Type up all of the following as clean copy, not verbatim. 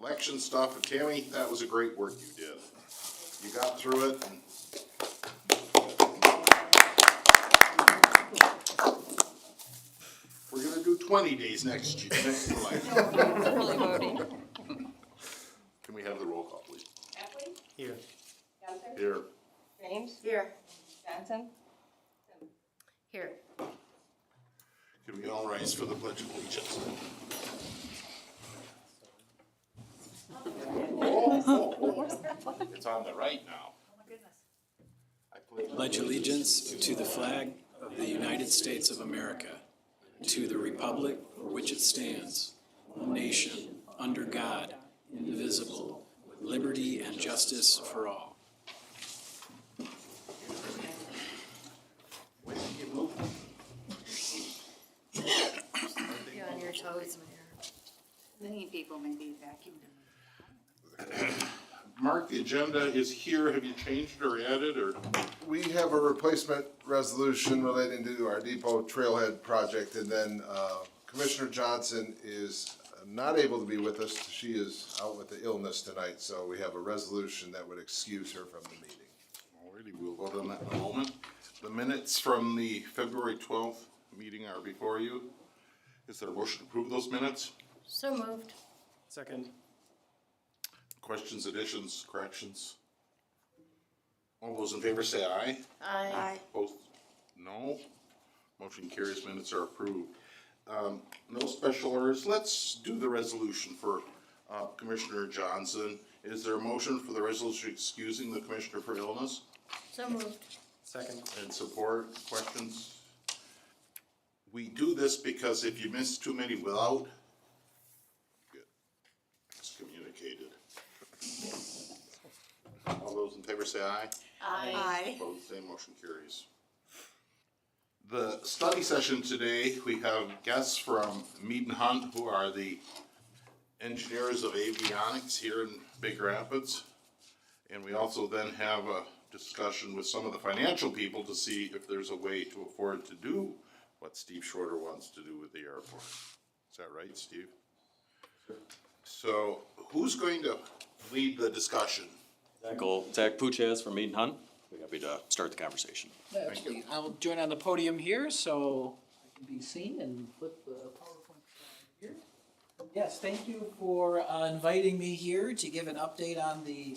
election stuff, and Tammy, that was a great work you did. You got through it, and we're gonna do 20 days next election. Early voting. Can we have the roll call, please? Epley? Here. Johnson? Here. James? Here. Johnson? Here. Can we all rise for the pledge of allegiance? It's on the right now. I Pledge allegiance to the flag of the United States of America, to the republic for which it stands, one nation, under God, indivisible, with liberty and justice for all. You're on your toes, Mayor. Many people may be vacuuming. Mark, the agenda is here. Have you changed or added, or? We have a replacement resolution relating to our Depot Trailhead project, and then Commissioner Johnson is not able to be with us. She is out with the illness tonight, so we have a resolution that would excuse her from the meeting. Alrighty, we'll vote on that in a moment. The minutes from the February 12th meeting are before you. Is there a motion to approve those minutes? So moved. Second. Questions, additions, corrections? All those in favor say aye. Aye. Opposed, no. Motion carries, minutes are approved. No special orders. Let's do the resolution for Commissioner Johnson. Is there a motion for the resolution excusing the commissioner for illness? So moved. Second. And support, questions? We do this because if you miss too many without, get excommunicated. All those in favor say aye. Aye. Opposed, same, motion carries. The study session today, we have guests from Mead and Hunt, who are the engineers of avionics here in Big Rapids. And we also then have a discussion with some of the financial people to see if there's a way to afford to do what Steve Shorter wants to do with the airport. Is that right, Steve? So who's going to lead the discussion? Zach Puches from Mead and Hunt. We're happy to start the conversation. Absolutely. I'll join on the podium here so I can be seen and flip the PowerPoint slide here. Yes, thank you for inviting me here to give an update on the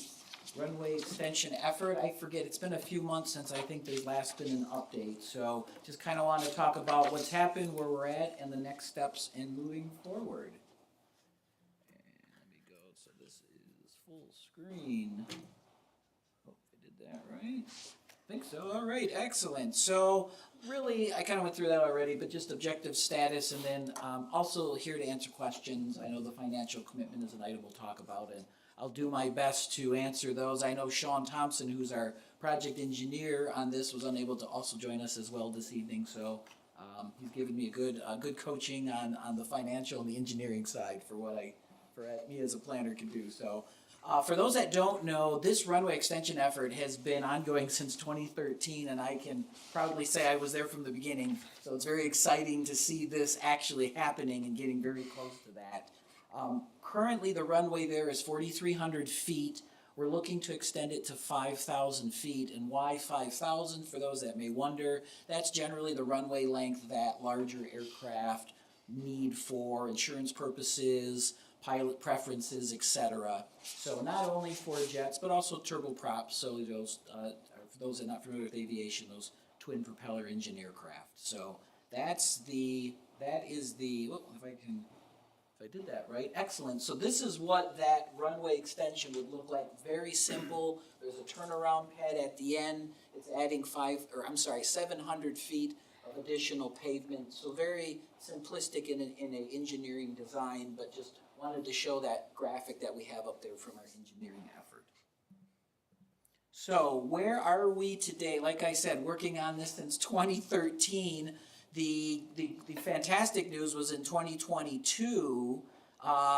runway extension effort. I forget, it's been a few months since I think there's last been an update. So just kind of want to talk about what's happened, where we're at, and the next steps in moving forward. And let me go, so this is full screen. Hope I did that right. I think so. All right, excellent. So really, I kind of went through that already, but just objective status, and then also here to answer questions. I know the financial commitment is an item we'll talk about, and I'll do my best to answer those. I know Sean Thompson, who's our project engineer on this, was unable to also join us as well this evening, so he's given me a good coaching on the financial and the engineering side for me as a planner can do. So for those that don't know, this runway extension effort has been ongoing since 2013, and I can proudly say I was there from the beginning. So it's very exciting to see this actually happening and getting very close to that. Currently, the runway there is 4,300 feet. We're looking to extend it to 5,000 feet. And why 5,000? For those that may wonder, that's generally the runway length that larger aircraft need for insurance purposes, pilot preferences, etc. So not only for jets, but also turboprops. So those, for those that are not familiar with aviation, those twin propeller engine aircraft. So that is the, if I did that right, excellent. So this is what that runway extension would look like. Very simple. There's a turnaround pad at the end. It's adding 700 feet of additional pavement. So very simplistic in an engineering design, but just wanted to show that graphic that we have up there from our engineering effort. So where are we today? Like I said, working on this since 2013. The fantastic news was in 2022,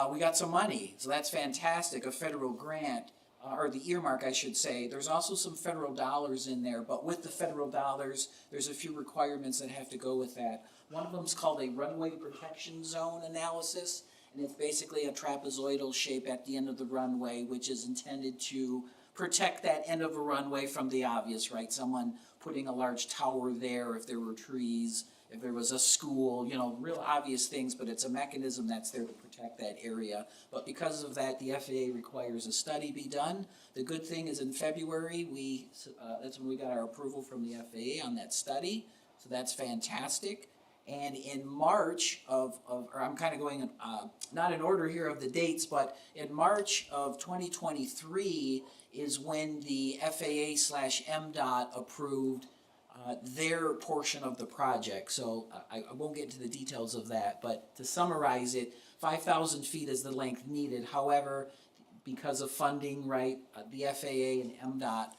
we got some money. So that's fantastic, a federal grant, or the earmark, I should say. There's also some federal dollars in there, but with the federal dollars, there's a few requirements that have to go with that. One of them is called a runway protection zone analysis. And it's basically a trapezoidal shape at the end of the runway, which is intended to protect that end of a runway from the obvious, right? Someone putting a large tower there, if there were trees, if there was a school, you know, real obvious things, but it's a mechanism that's there to protect that area. But because of that, the FAA requires a study be done. The good thing is in February, that's when we got our approval from the FAA on that study, so that's fantastic. And in March or I'm kind of going, not in order here of the dates, but in March of 2023 is when the FAA/MDOT approved their portion of the project. So I won't get into the details of that, but to summarize it, 5,000 feet is the length needed. However, because of funding, right, the FAA and MDOT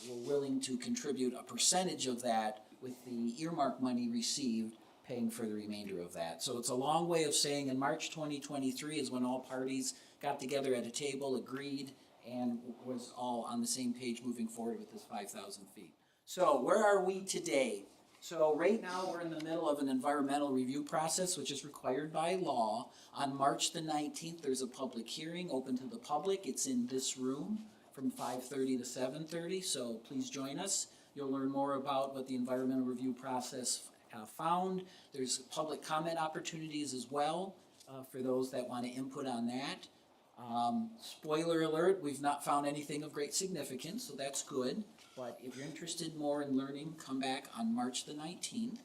were willing to contribute a percentage of that with the earmark money received, paying for the remainder of that. So it's a long way of saying in March 2023 is when all parties got together at a table, agreed, and was all on the same page moving forward with this 5,000 feet. So where are we today? So right now we're in the middle of an environmental review process, which is required by law. On March the 19th, there's a public hearing open to the public. It's in this room from 5:30 to 7:30, so please join us. You'll learn more about what the environmental review process found. There's public comment opportunities as well for those that want to input on that. Spoiler alert, we've not found anything of great significance, so that's good. But if you're interested more in learning, come back on March the 19th.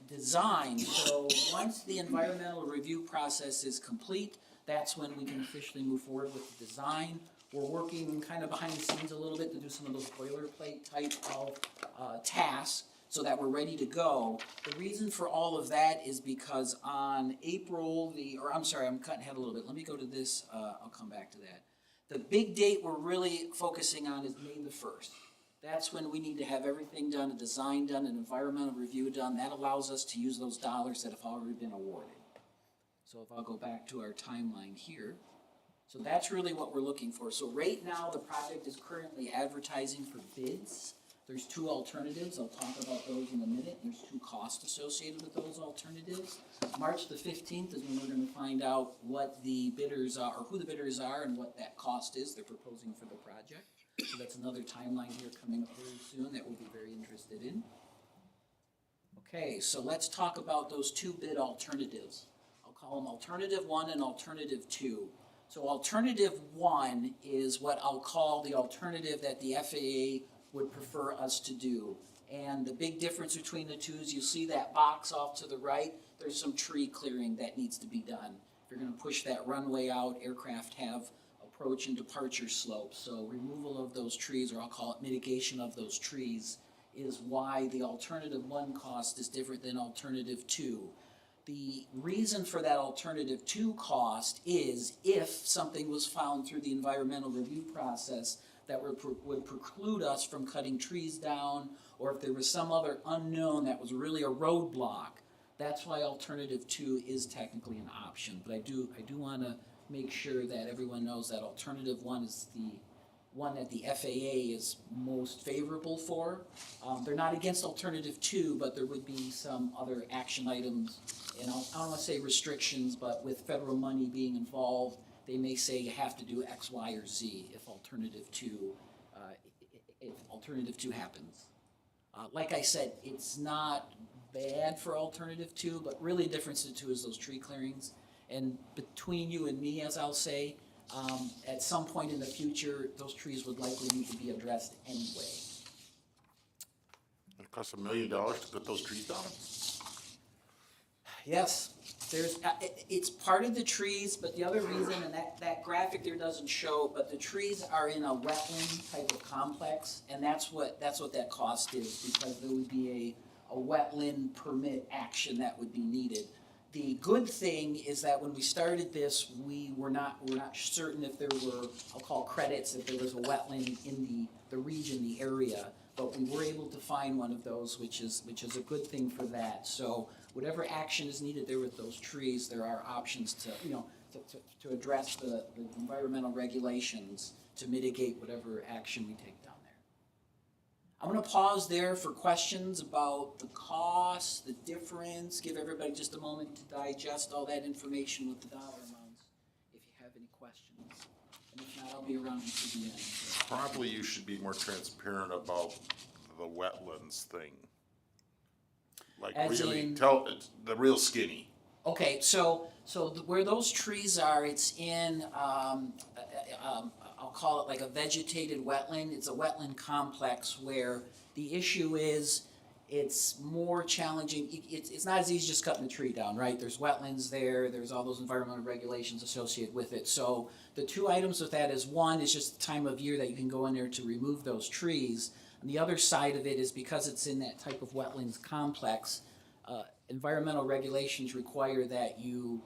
Design, so once the environmental review process is complete, that's when we can officially move forward with the design. We're working kind of behind the scenes a little bit to do some of those boilerplate type of tasks so that we're ready to go. The reason for all of that is because on I'm cutting ahead a little bit. Let me go to this, I'll come back to that. The big date we're really focusing on is May the 1st. That's when we need to have everything done, a design done, an environmental review done. That allows us to use those dollars that have already been awarded. So if I'll go back to our timeline here. So that's really what we're looking for. So right now, the project is currently advertising for bids. There's two alternatives. I'll talk about those in a minute. There's two costs associated with those alternatives. March the 15th is when we're going to find out what the bidders are, or who the bidders are, and what that cost is they're proposing for the project. So that's another timeline here coming up very soon that we'll be very interested in. Okay, so let's talk about those two bid alternatives. I'll call them Alternative 1 and Alternative 2. So Alternative 1 is what I'll call the alternative that the FAA would prefer us to do. And the big difference between the two is you see that box off to the right, there's some tree clearing that needs to be done. If you're going to push that runway out, aircraft have approach and departure slopes. So removal of those trees, or I'll call it mitigation of those trees, is why the Alternative 1 cost is different than Alternative 2. The reason for that Alternative 2 cost is if something was found through the environmental review process that would preclude us from cutting trees down, or if there was some other unknown that was really a roadblock. That's why Alternative 2 is technically an option. But I do want to make sure that everyone knows that Alternative 1 is the one that the FAA is most favorable for. They're not against Alternative 2, but there would be some other action items, and I don't want to say restrictions, but with federal money being involved, they may say you have to do X, Y, or Z if Alternative 2 happens. Like I said, it's not bad for Alternative 2, but really the difference in the two is those tree clearings. And between you and me, as I'll say, at some point in the future, those trees would likely need to be addressed anyway. It costs $1 million to cut those trees down? Yes, it's part of the trees, but the other reason, and that graphic there doesn't show, but the trees are in a wetland type of complex, and that's what that cost is, because there would be a wetland permit action that would be needed. The good thing is that when we started this, we're not certain if there were, I'll call credits, if there was a wetland in the region, the area, but we were able to find one of those, which is a good thing for that. So whatever action is needed there with those trees, there are options to address the environmental regulations to mitigate whatever action we take down I'm gonna pause there for questions about the cost, the difference, give everybody just a moment to digest all that information with the dollar amounts, if you have any questions. And if not, I'll be around until the end. Probably you should be more transparent about the wetlands thing. Like As really, in- tell, it's the real skinny. Okay, so where those trees are, it's in, I'll call it like a vegetated wetland. It's a wetland complex where the issue is, it's more challenging. It's not as easy just cutting the tree down, right? There's wetlands there, there's all those environmental regulations associated with it. So the two items with that is, one is just the time of year that you can go in there to remove those trees. And the other side of it is because it's in that type of wetlands complex, environmental regulations require that you,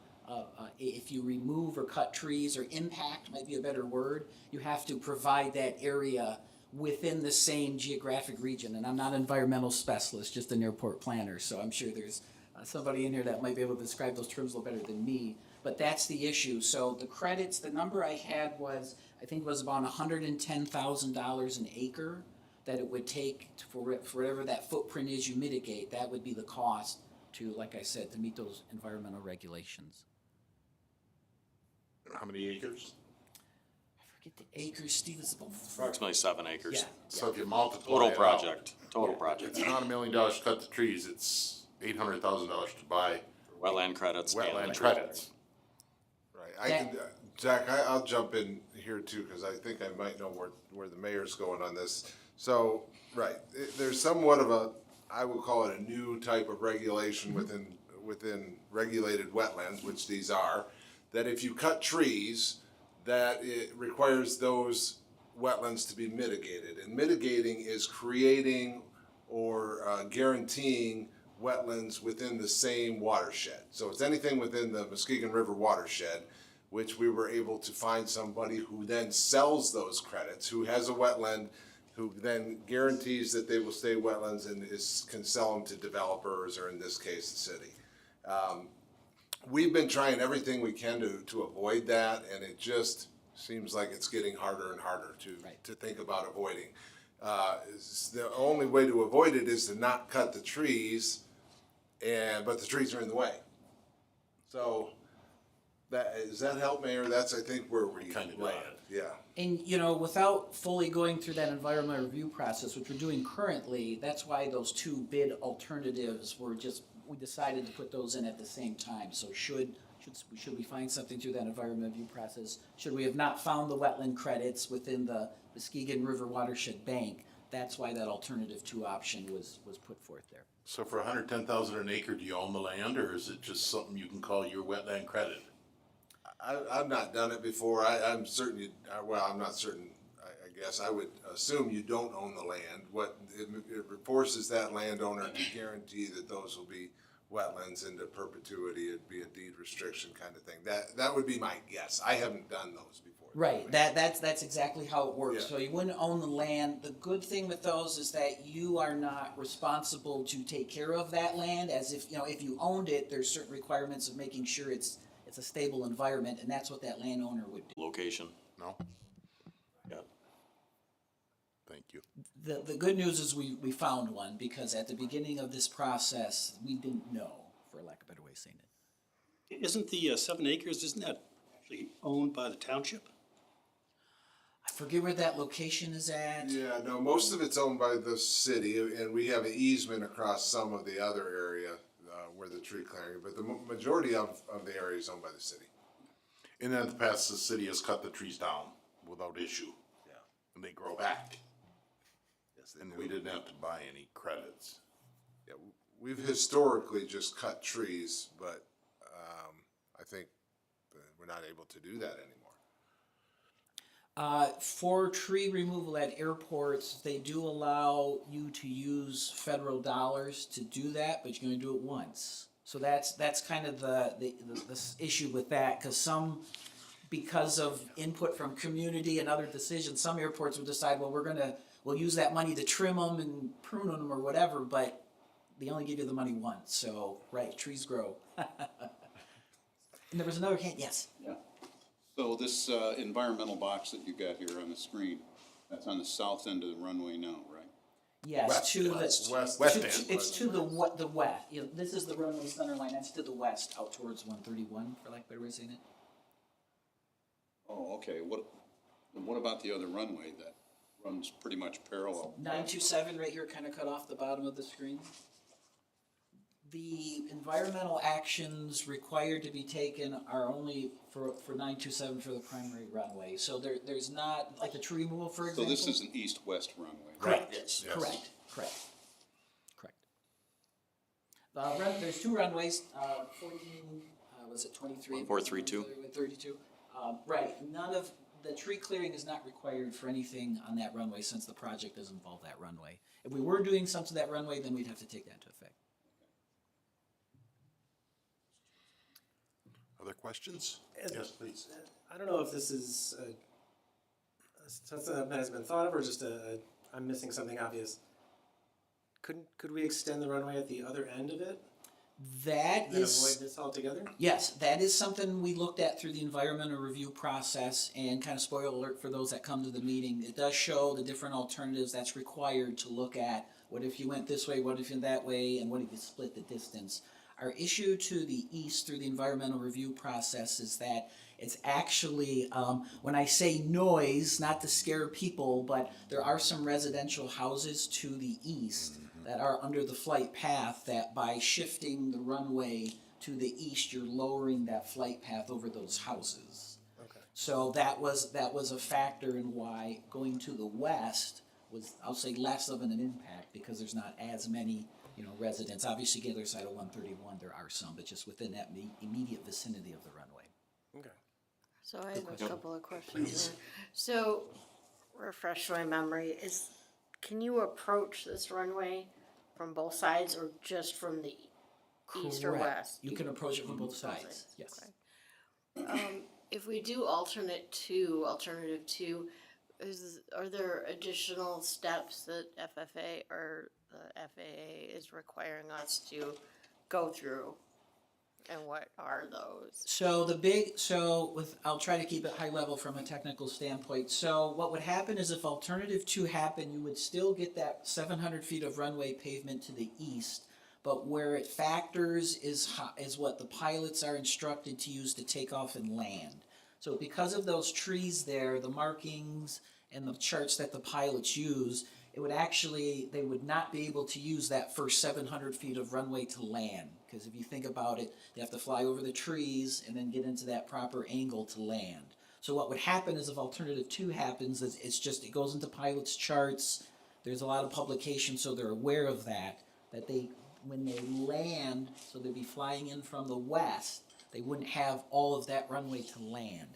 if you remove or cut trees, or impact might be a better word, you have to provide that area within the same geographic region. And I'm not an environmental specialist, just an airport planner, so I'm sure there's somebody in here that might be able to describe those terms a little better than me. But that's the issue. So the credits, the number I had was, I think it was about $110,000 an acre that it would take for whatever that footprint is you mitigate. That would be the cost to, like I said, to meet those environmental regulations. How many acres? I forget the acres, Steve, is about. Approximately 7 acres. Yeah, So if you multiply Total it out, project, total Yeah. project. it's not $1 million to cut the trees, it's $800,000 to buy Wetland credits. and wetland the tree credits. Right, I can, Zach, I'll jump in here too, cause I think I might know where the mayor's going on this. So, right, there's somewhat of a, I would call it a new type of regulation within regulated wetlands, which these are, that if you cut trees, that it requires those wetlands to be mitigated. And mitigating is creating or guaranteeing wetlands within the same watershed. So it's anything within the Muskegon River watershed, which we were able to find somebody who then sells those credits, who has a wetland, who then guarantees that they will stay wetlands and can sell them to developers, or in this case, the city. We've been trying everything we can to avoid that, and it just seems like it's getting harder and harder to think about avoiding. The only way to avoid it is to not cut the trees, but the trees are in the way. So, does that help, Mayor? That's, I think, where we Kinda land, does. yeah. And, without fully going through that environmental review process, which we're doing currently, that's why those two bid alternatives were we decided to put those in at the same time. So should we find something through that environmental review process, should we have not found the wetland credits within the Muskegon River Watershed Bank, that's why that alternative 2 option was put forth there. So for $110,000 an acre, do you own the land, or is it just something you can call your wetland credit? I've not done it before. I'm certain I'm not certain. I guess I would assume you don't own the land. What it forces that landowner to guarantee that those will be wetlands into perpetuity. It'd be a deed restriction kind of thing. That would be my guess. I haven't done those before. Right, that's exactly how it works. Yeah. So you wouldn't own the land. The good thing with those is that you are not responsible to take care of that land, as if you owned it, there's certain requirements of making sure it's a stable environment, and that's what that landowner would do. Location. No? Yeah. Thank you. The good news is we found one, because at the beginning of this process, we didn't know, for lack of a better way of saying it. Isn't the 7 acres, isn't that actually owned by the township? I forget where that location is at. Yeah, no, most of it's owned by the city, and we have an easement across some of the other area where the tree clearing, but the majority of the area is owned by the city. And in the past, the city has cut the trees down without issue. Yeah. And they grow back, Yes, and we didn't have to buy any credits. Yeah, we've historically just cut trees, but I think that we're not able to do that anymore. For tree removal at airports, they do allow you to use federal dollars to do that, but you're gonna do it once. So that's kind of the issue with that, because of input from community and other decisions, some airports would decide, well, we'll use that money to trim them and prune them or whatever, but they only give you the money once, so, right, trees grow. And there was another hand, yes? Yeah. So this environmental box that you got here on the screen, that's on the south end of the runway now, right? Yes, to the. West West end. It's to the west, you know, this is the runway center line, that's to the west, out towards 131, for lack of a better way of saying it. Oh, okay, what about the other runway that runs pretty much parallel? 927 right here, kind of cut off the bottom of the screen. The environmental actions required to be taken are only for 927 for the primary runway. So there's not, like the tree removal, for So example. this is an east-west runway? Correct, Yes. correct. There's two runways, 14, was it 23? 432. 32. Right, none of, the tree clearing is not required for anything on that runway since the project doesn't involve that runway. If we were doing something to that runway, then we'd have to take that into effect. Other questions? Yes, please. I don't know if this is something that has been thought of or just I'm missing something obvious. Could we extend the runway at the other end of it That and is. avoid this altogether? Yes, that is something we looked at through the environmental review process, and kind of spoiler alert for those that come to the meeting, it does show the different alternatives that's required to look at. What if you went this way, what if you went that way, and what if you split the distance? Our issue to the east through the environmental review process is that it's actually, when I say noise, not to scare people, but there are some residential houses to the east that are under the flight path that by shifting the runway to the east, you're lowering that flight path over those houses. Okay. So that was a factor in why going to the west was, I'll say, less of an impact because there's not as many, residents. Obviously, the other side of 131, there are some, but just within that immediate vicinity of the runway. Okay. So I have a couple of questions there. So, refresh my memory, can you approach this runway from both sides or just from the east or Correct. west? You can approach it from both sides, yes. Okay. If we do alternative two, are there additional steps that FFA or the FAA is requiring us to go through? And what are those? So I'll try to keep it high level from a technical standpoint. So what would happen is if alternative 2 happened, you would still get that 700 feet of runway pavement to the east, but where it factors is what the pilots are instructed to use to take off and land. So because of those trees there, the markings and the charts that the pilots use, they would not be able to use that first 700 feet of runway to land. Because if you think about it, they have to fly over the trees and then get into that proper angle to land. So what would happen is if alternative 2 happens, it goes into pilots' charts. There's a lot of publications, so they're aware of that when they land, so they'd be flying in from the west, they wouldn't have all of that runway to land.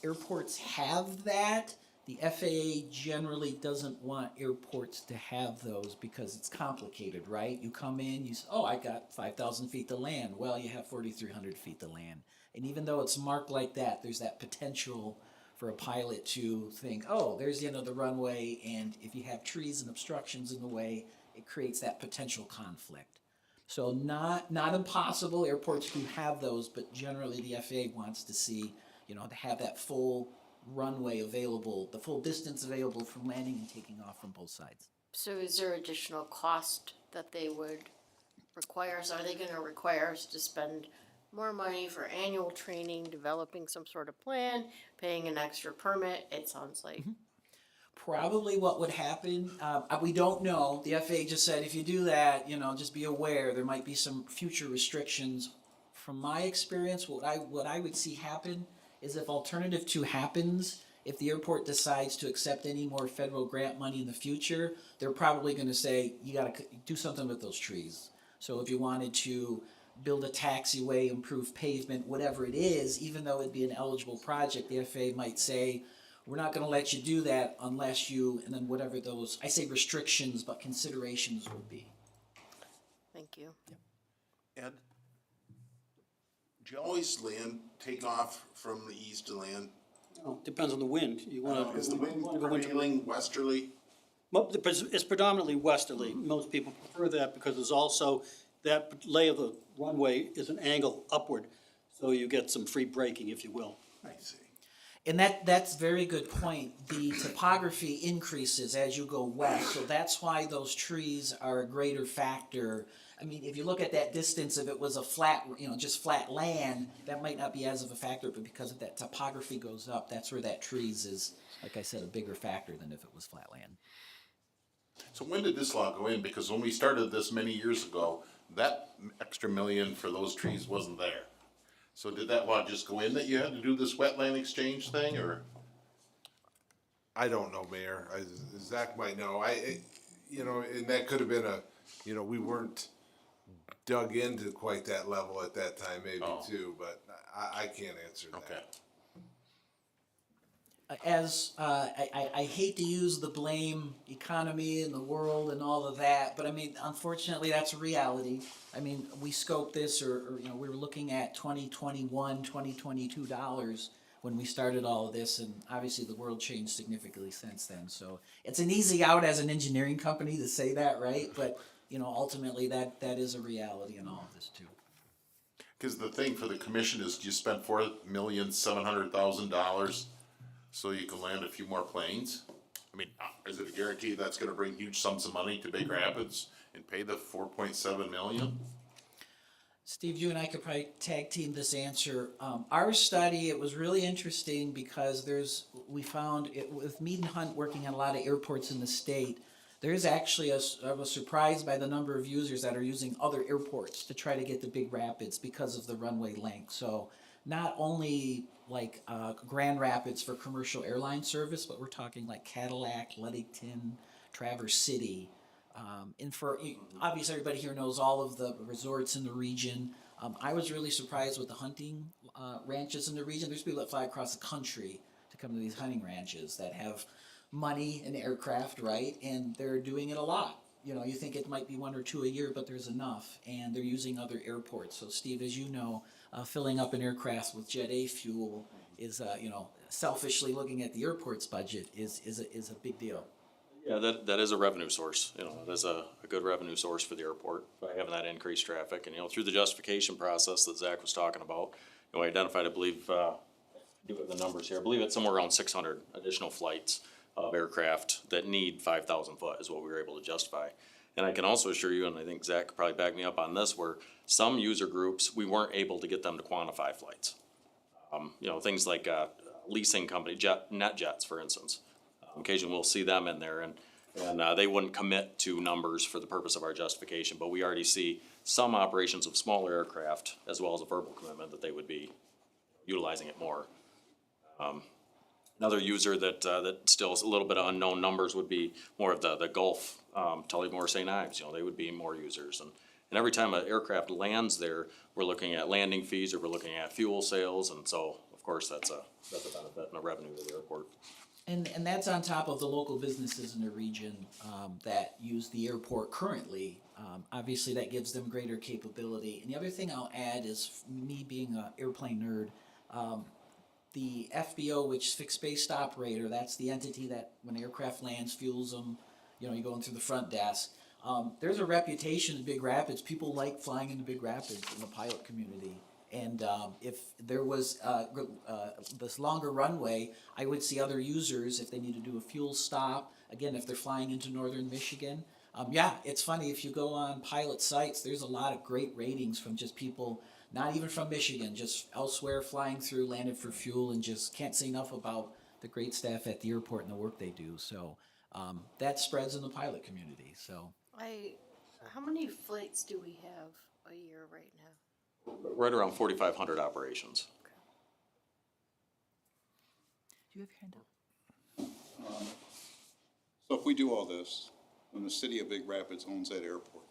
Airports have that. The FAA generally doesn't want airports to have those because it's complicated, right? You come in, you say, oh, I got 5,000 feet to land. Well, you have 4,300 feet to land. And even though it's marked like that, there's that potential for a pilot to think, oh, there's the end of the runway, and if you have trees and obstructions in the way, it creates that potential conflict. So not impossible, airports do have those, but generally the FAA wants to see, to have that full runway available, the full distance available for landing and taking off from both sides. So is there additional cost that they would require us? Are they gonna require us to spend more money for annual training, developing some sort of plan, paying an extra permit? It sounds like. Probably what would happen, we don't know. The FAA just said if you do that, just be aware there might be some future restrictions. From my experience, what I would see happen is if alternative 2 happens, if the airport decides to accept any more federal grant money in the future, they're probably going to say, you got to do something with those trees. So if you wanted to build a taxiway, improve pavement, whatever it is, even though it'd be an eligible project, the FAA might say, we're not going to let you do that unless you, and then whatever those, I say restrictions, but considerations would be. Thank you. Ed? Do you always take off from the east to land? Depends on the wind. You want to. Is the wind prevailing westerly? Well, it's predominantly westerly. Most people prefer that because there's also, that lay of the runway is an angle upward, so you get some free braking, if you will. I see. And that's very good point. The topography increases as you go west, so that's why those trees are a greater factor. I mean, if you look at that distance, if it was a flat, just flat land, that might not be as of a factor, but because of that topography goes up, that's where that trees is, like I said, a bigger factor than if it was flat land. So when did this law go in? Because when we started this many years ago, that extra million for those trees wasn't there. So did that law just go in that you had to do this wetland exchange thing, or? I don't know, Mayor. Zach might know. And that could have been we weren't dug into quite that level at that time, maybe too. But I can't answer that. Okay. I hate to use the blame economy and the world and all of that, but I mean, unfortunately, that's a reality. I mean, we scoped this, or we were looking at 2021, 2022 dollars when we started all of this, and obviously the world changed significantly since then. So it's an easy out as an engineering company to say that, right? But ultimately, that is a reality in all of this too. Because the thing for the commission is you spent $4,700,000 so you can land a few more planes. I mean, is it a guarantee that's gonna bring huge sums of money to Big Rapids and pay the 4.7 million? Steve, you and I could probably tag team this answer. Our study, it was really interesting because we found it with Mead and Hunt working on a lot of airports in the state. There's actually I was surprised by the number of users that are using other airports to try to get to Big Rapids because of the runway length. So not only like Grand Rapids for commercial airline service, but we're talking like Cadillac, Ludington, Traverse City. And for obviously everybody here knows all of the resorts in the region. I was really surprised with the hunting ranches in the region. There's people that fly across the country to come to these hunting ranches that have money and aircraft, right? And they're doing it a lot. You think it might be one or two a year, but there's enough, and they're using other airports. So Steve, as you know, filling up an aircraft with Jet A fuel is, selfishly looking at the airport's budget is a big deal. Yeah, that is a revenue source, that is a good revenue source for the airport by having that increased traffic. And, through the justification process that Zach was talking about, we identified, I believe, I do have the numbers here, I believe it's somewhere around 600 additional flights of aircraft that need 5,000 foot is what we were able to justify. And I can also assure you, and I think Zach could probably back me up on this, where some user groups, we weren't able to get them to quantify flights. Things like leasing company, NetJets, for instance. Occasionally we'll see them in there, and they wouldn't commit to numbers for the purpose of our justification, but we already see some operations of smaller aircraft as well as a verbal commitment that they would be utilizing it more. Another user that still is a little bit of unknown numbers would be more of the Gulf, Tullymore, St. Ives. They would be more users, and every time an aircraft lands there, we're looking at landing fees, or we're looking at fuel sales, and so of course that's a benefit and a revenue to the airport. And that's on top of the local businesses in the region that use the airport currently. Obviously, that gives them greater capability. And the other thing I'll add is, me being an airplane nerd, the FBO, which is fixed base operator, that's the entity that when aircraft lands, fuels them, you go in through the front desk. There's a reputation in Big Rapids. People like flying into Big Rapids in the pilot community. And if there was this longer runway, I would see other users if they need to do a fuel stop. Again, if they're flying into northern Michigan. It's funny, if you go on pilot sites, there's a lot of great ratings from just people, not even from Michigan, just elsewhere flying through, landed for fuel, and just can't say enough about the great staff at the airport and the work they do. So that spreads in the pilot community. So How many flights do we have a year right now? Right around 4,500 operations. do you have your hand up? So if we do all this, then the city of Big Rapids owns that airport.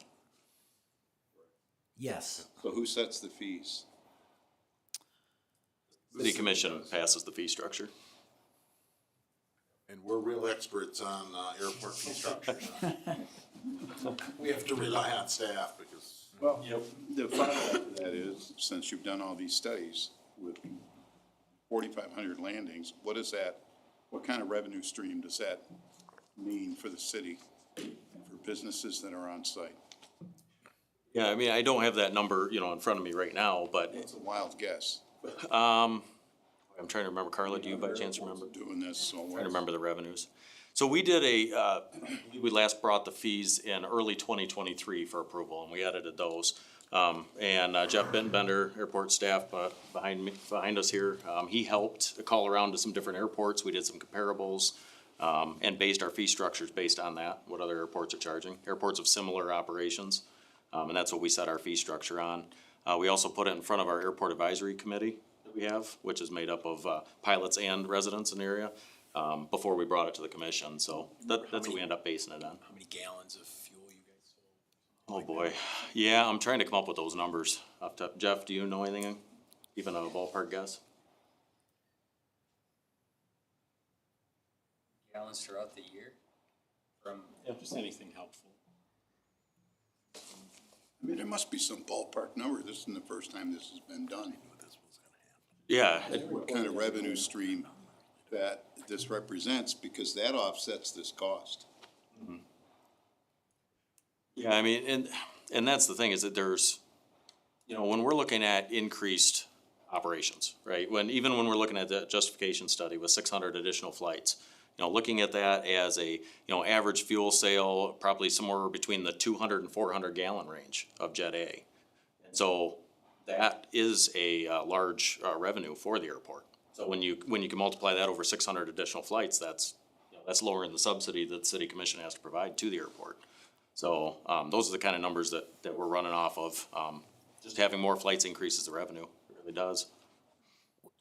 Yes. So who sets the fees? City Commission passes the fee structure. And we're real experts on airport fee structures. We have to rely on staff because. Well, the follow-up to that is, since you've done all these studies with 4,500 landings, what kind of revenue stream does that mean for the city, for businesses that are on site? Yeah, I mean, I don't have that number, in front of me right now, but It's a wild guess. I I'm trying to remember, Carla, do you by chance remember? Doing this, so Trying to remember the revenues. So we did we last brought the fees in early 2023 for approval, and we edited those. And Jeff Bittenbender, airport staff, behind us here, he helped call around to some different airports. We did some comparables, and based our fee structures based on that, what other airports are charging, airports of similar operations. And that's what we set our fee structure on. We also put it in front of our airport advisory committee that we have, which is made up of pilots and residents in the area, before we brought it to the commission. So that's what we end up basing it on. How many gallons of fuel you guys sold? Oh, boy. Yeah, I'm trying to come up with those numbers off the top. Jeff, do you know anything? Even a ballpark guess? Gallons throughout the year from. Yeah, just anything helpful. I mean, there must be some ballpark number. This isn't the first time this has been done. Yeah, What kind of revenue stream that this represents, because that offsets this cost. yeah, I mean, and that's the thing is that there's, when we're looking at increased operations, right? Even when we're looking at the justification study with 600 additional flights, looking at that as a, average fuel sale, probably somewhere between the 200 and 400 gallon range of Jet A. So that is a large revenue for the airport. So when you can multiply that over 600 additional flights, that's lowering the subsidy that the city commission has to provide to the airport. So those are the kind of numbers that we're running off of. Just having more flights increases the revenue. It really does.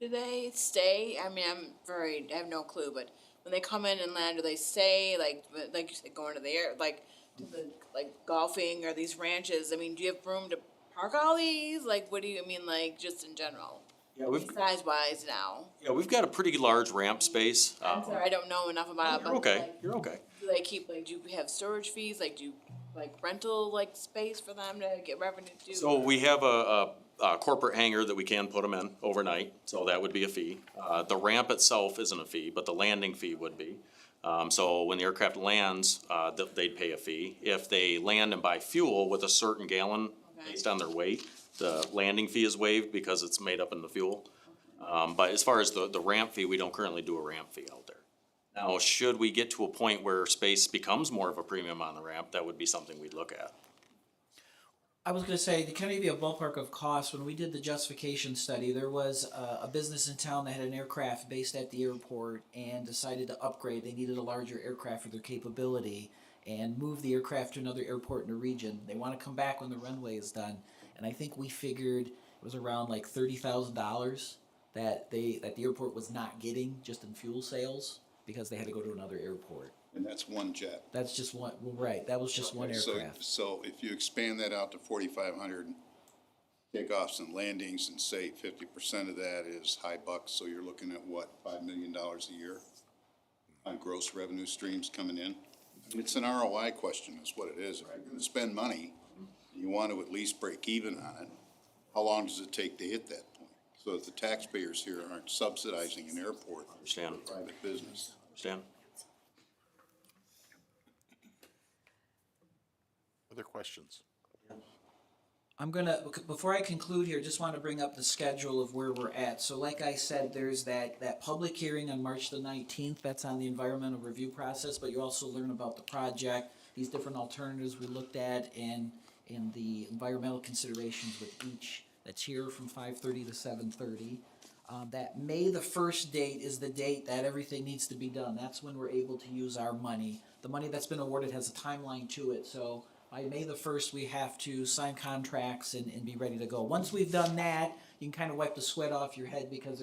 Do they stay? I mean, I have no clue, but when they come in and land, do they stay, like you said, going to the air, to the, golfing or these ranches? I mean, do you have room to park all these? What do you mean, just in general? Yeah, Size-wise now. Yeah, we've got a pretty large ramp space. I'm sorry, I don't know enough about it, but. You're okay. You're okay. Do they keep, do you have storage fees? Do you, rental, space for them to get revenue to? So we have a corporate hangar that we can put them in overnight, so that would be a fee. The ramp itself isn't a fee, but the landing fee would be. So when the aircraft lands, they'd pay a fee. If they land and buy fuel with a certain gallon based on their weight, the landing fee is waived because it's made up in the fuel. But as far as the ramp fee, we don't currently do a ramp fee out there. Now, should we get to a point where space becomes more of a premium on the ramp, that would be something we'd look at. I was gonna say, to kind of give you a ballpark of cost, when we did the justification study, there was a business in town that had an aircraft based at the airport and decided to upgrade. They needed a larger aircraft for their capability and move the aircraft to another airport in the region. They wanna come back when the runway is done. And I think we figured it was around $30,000 that the airport was not getting just in fuel sales because they had to go to another airport. And that's one jet. That's just one, right, that was just one aircraft. So if you expand that out to 4,500 takeoffs and landings, and say 50% of that is high bucks, so you're looking at what, $5 million a year on gross revenue streams coming in? It's an ROI question, is what it is. If you're gonna spend money, you want to at least break even on it. How long does it take to hit that point? So that the taxpayers here aren't subsidizing an airport. Understand. For private business. Understand? Other questions? I'm gonna, before I conclude here, just wanna bring up the schedule of where we're at. So like I said, there's that public hearing on March the 19th, that's on the environmental review process, but you also learn about the project, these different alternatives we looked at, and the environmental considerations with each. That's here from 5:30 to 7:30. That May the 1st date is the date that everything needs to be done. That's when we're able to use our money. The money that's been awarded has a timeline to it, so by May the 1st, we have to sign contracts and be ready to go. Once we've done that, you can kind of wipe the sweat off your head because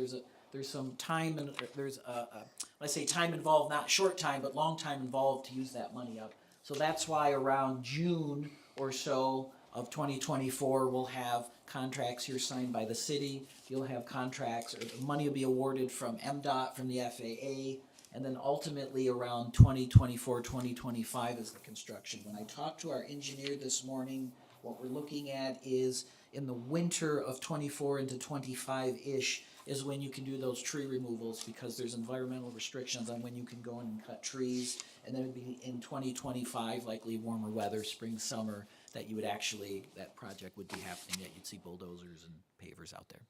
there's some time and there's when I say time involved, not short time, but long time involved to use that money up. So that's why around June or so of 2024, we'll have contracts here signed by the city. You'll have contracts, or the money will be awarded from MDOT, from the FAA, and then ultimately around 2024, 2025 is the construction. When I talked to our engineer this morning, what we're looking at is in the winter of 24 into 25-ish is when you can do those tree removals because there's environmental restrictions on when you can go in and cut trees. And then it'd be in 2025, likely warmer weather, spring, summer, that you would actually, that project would be happening, that you'd see bulldozers and pavers out there.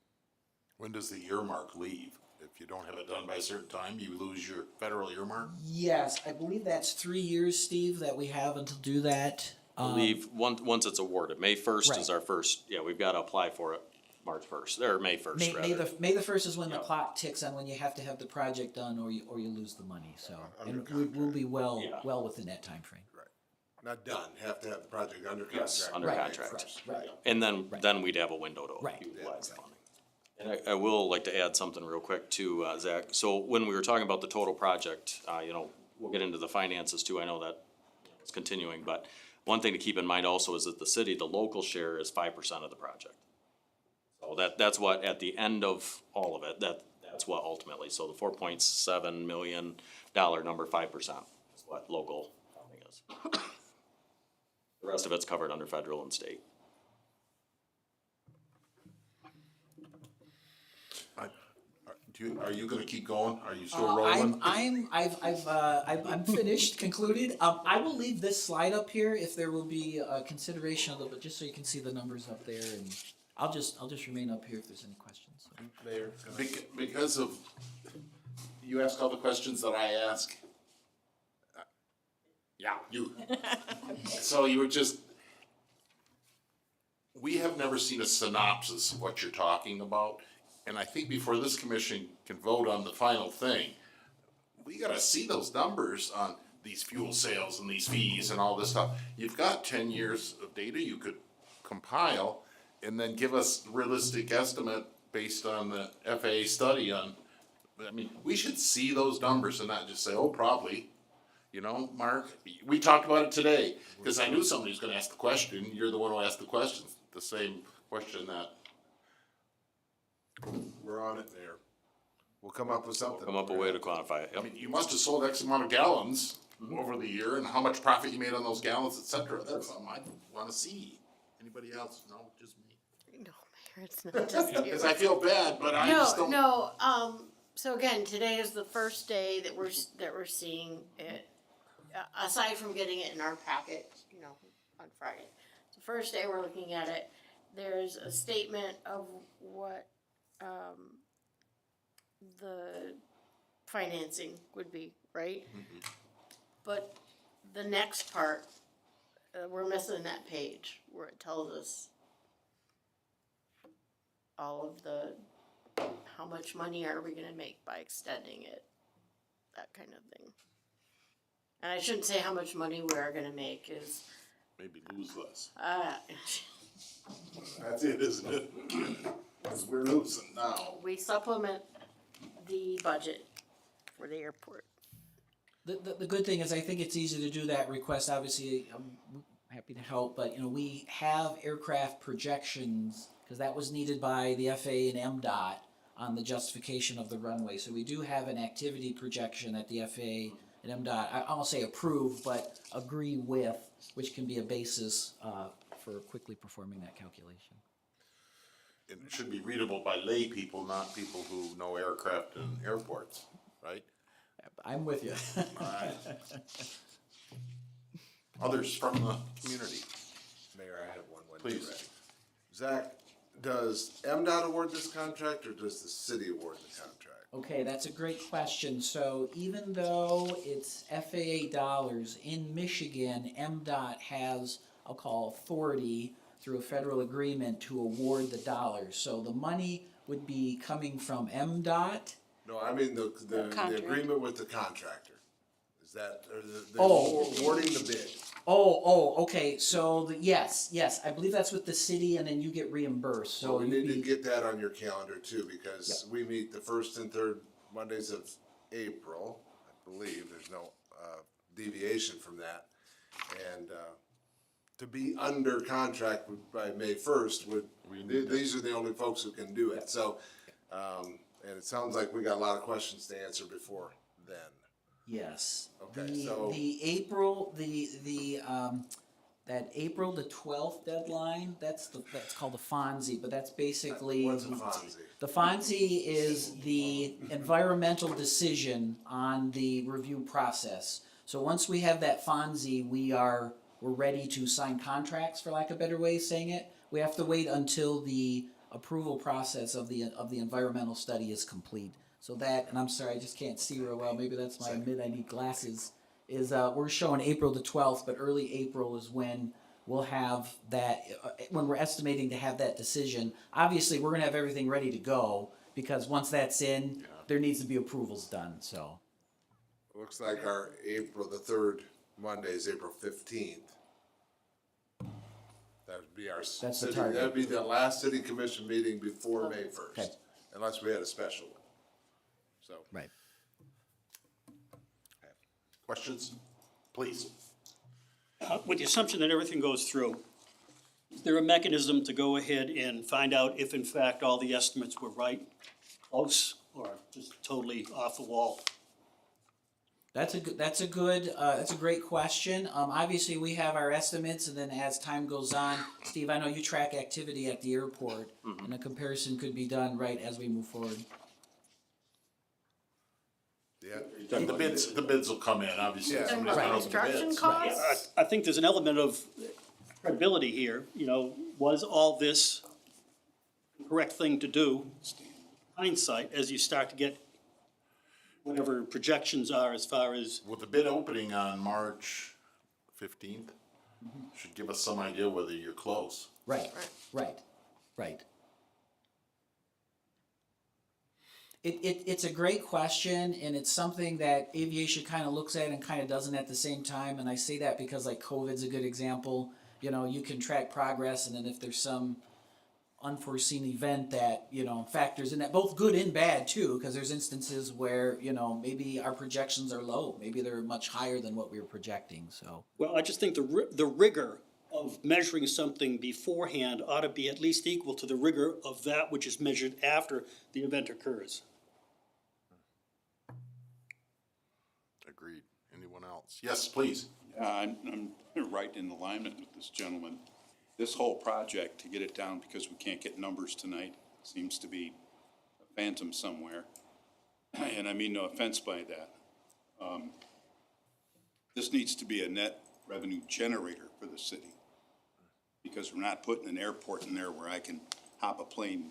When does the earmark leave? if you don't have it done by a certain time, you lose your federal earmark? Yes, I believe that's 3 years, Steve, that we have until do that. I believe, once it's awarded, May first is Right. our first, yeah, we've gotta apply for it March first, or May first, May rather. the first is when the Yep. clock ticks on when you have to have the project done or you lose the money, so. Under And we'll be Yeah. well within that timeframe. Not done, have to have the project under contract. Yes, under Right, contract. Right. And then we'd have a window to Right. utilize the money. And I will like to add something real quick too, Zach. So when we were talking about the total project, we'll get into the finances too. I know that it's continuing, but one thing to keep in mind also is that the city, the local share is 5% of the project. So that's what, at the end of all of it, that's what ultimately, so the $4.7 million number, 5% is what local funding is. The rest of it's covered under federal and state. Are you gonna keep going? Are you still rolling? I'm finished, concluded. I will leave this slide up here if there will be consideration of it, but just so you can see the numbers up there, and I'll just remain up here if there's any questions. Mayor, Because of, you ask all the questions that I ask? Yeah, you. So you were just, we have never seen a synopsis of what you're talking about. And I think before this commission can vote on the final thing, we gotta see those numbers on these fuel sales and these fees and all this stuff. You've got 10 years of data you could compile and then give us realistic estimate based on the FAA study on, I mean, we should see those numbers and not just say, oh, probably. You know, Mark, we talked about it today, cause I knew somebody was gonna ask the question, you're the one who asked the question, the same question that. we're on it, Mayor. We'll come up with something. Come up with a way to quantify it. I Yep. mean, you must have sold X amount of gallons over the year and how much profit you made on those gallons, et cetera. That's something I wanna see. Anybody else? No, just me. No, Mayor, it's not just you. Cause I feel bad, but I just don't. No, so again, today is the first day that we're seeing it, aside from getting it in our packet, on Friday. It's the first day we're looking at it. There's a statement of what, the financing would be, right? But the next part, we're missing that page where it tells us all of the, how much money are we gonna make by extending it, that kind of thing. And I shouldn't say how much money we are gonna make is, Maybe lose less. That's it, isn't it? Cause we're losing now. we supplement the budget for the airport. The good thing is I think it's easy to do that request. Obviously, I'm happy to help, but we have aircraft projections because that was needed by the FAA and MDOT on the justification of the runway. So we do have an activity projection that the FAA and MDOT, I won't say approve, but agree with, which can be a basis for quickly performing that calculation. And it should be readable by lay people, not people who know aircraft and airports, right? I'm with you. Alright. Others from the community, Mayor, I have one. please. Zach, does MDOT award this contract or does the city award the contract? Okay, that's a great question. So even though it's FAA dollars, in Michigan, MDOT has, I'll call authority through a federal agreement to award the dollars. So the money would be coming from MDOT. No, I mean the Contract. agreement with the contractor. Is that, or the Oh. awarding the bid? Okay, so yes, I believe that's with the city and then you get reimbursed, So so we you'd need to be, get that on your calendar too, because we meet the first and third Mondays of April, I believe, there's no, deviation from that. And, to be under contract by May first these are the only folks who can do it, so, and it sounds like we got a lot of questions to answer before then. yes. Okay, so- The April, that April the 12th deadline, that's called the FONSI, but that's basically. What's a FONSI? The FONSI is the environmental decision on the review process. So once we have that FONSI, we're ready to sign contracts, for lack of a better way of saying it. We have to wait until the approval process of the environmental study is complete. So that, and I'm sorry, I just can't see real well, maybe that's my I need glasses, is, we're showing April the 12th, but early April is when we'll have that, when we're estimating to have that decision. Obviously, we're gonna have everything ready to go, because once that's in, there needs to be approvals done, so. Looks like our April, the third Monday is April 15th. That would be our That's the city, target. that'd be the last city commission meeting before May Okay. 1st, unless we had a special one. So, Right. Questions? Please. With the assumption that everything goes through, is there a mechanism to go ahead and find out if in fact all the estimates were right, close, or just totally off the wall? That's a great question. Obviously, we have our estimates, and then as time goes on, Steve, I know you track activity at the airport, and a comparison could be done right as we move forward. yeah. The bids will come in, obviously. Yeah. Somebody's Right. gonna open the Construction bids. costs? I think there's an element of credibility here, you know, was all this the correct thing to do? Hindsight, as you start to get whatever projections are as far as, With the bid opening on March 15th, should give us some idea whether you're close. Right. It's a great question, and it's something that aviation kind of looks at and kind of doesn't at the same time, and I say that because like COVID's a good example. You know, you can track progress, and then if there's some unforeseen event that, you know, factors in that, both good and bad too, because there's instances where, you know, maybe our projections are low, maybe they're much higher than what we were projecting, so. well, I just think the rigor of measuring something beforehand ought to be at least equal to the rigor of that which is measured after the event occurs. Agreed. Anyone else? Yes, please. I'm right in alignment with this gentleman. This whole project, to get it down, because we can't get numbers tonight, seems to be a phantom somewhere. And I mean no offense by that. This needs to be a net revenue generator for the city. Because we're not putting an airport in there where I can hop a plane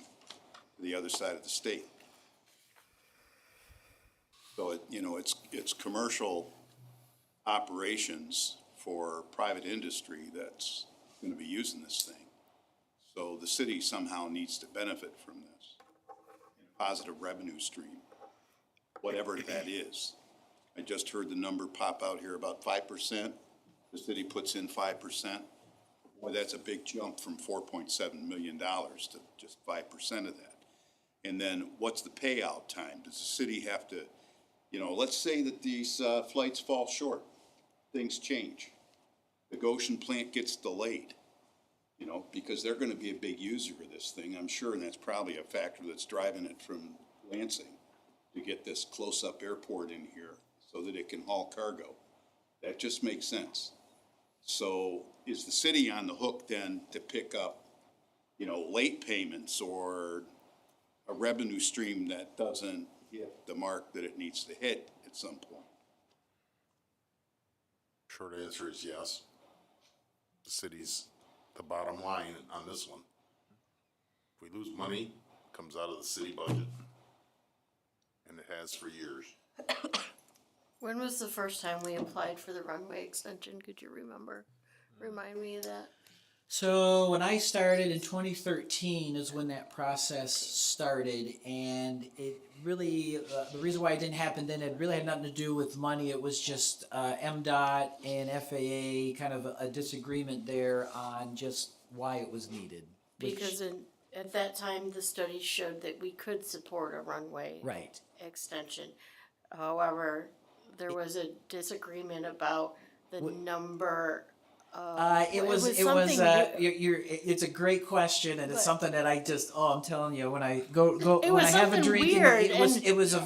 to the other side of the state. So it's commercial operations for private industry that's gonna be using this thing. So the city somehow needs to benefit from this. Positive revenue stream, whatever that is. I just heard the number pop out here, about 5%. The city puts in 5%. Boy, that's a big jump from $4.7 million to just 5% of that. And then what's the payout time? Does the city have to, let's say that these flights fall short, things change. The Goshen plant gets delayed, because they're gonna be a big user of this thing, I'm sure, and that's probably a factor that's driving it from Lansing to get this close-up airport in here so that it can haul cargo. That just makes sense. So is the city on the hook then to pick up, late payments or a revenue stream that doesn't hit the mark that it needs to hit at some point? Short answer is yes. The city's the bottom line on this one. If we lose money, it comes out of the city budget. And it has for years. When was the first time we applied for the runway extension? Could you remember? Remind me of that. So when I started in 2013 is when that process started, and it really, the reason why it didn't happen then, it really had nothing to do with money. It was just MDOT and FAA kind of a disagreement there on just why it was needed. Because at that time, the study showed that we could support a runway Right. extension. However, there was a disagreement about the number. It's a great question, and it's something that I'm telling you, when I go It when was I have a something drink, weird, it was a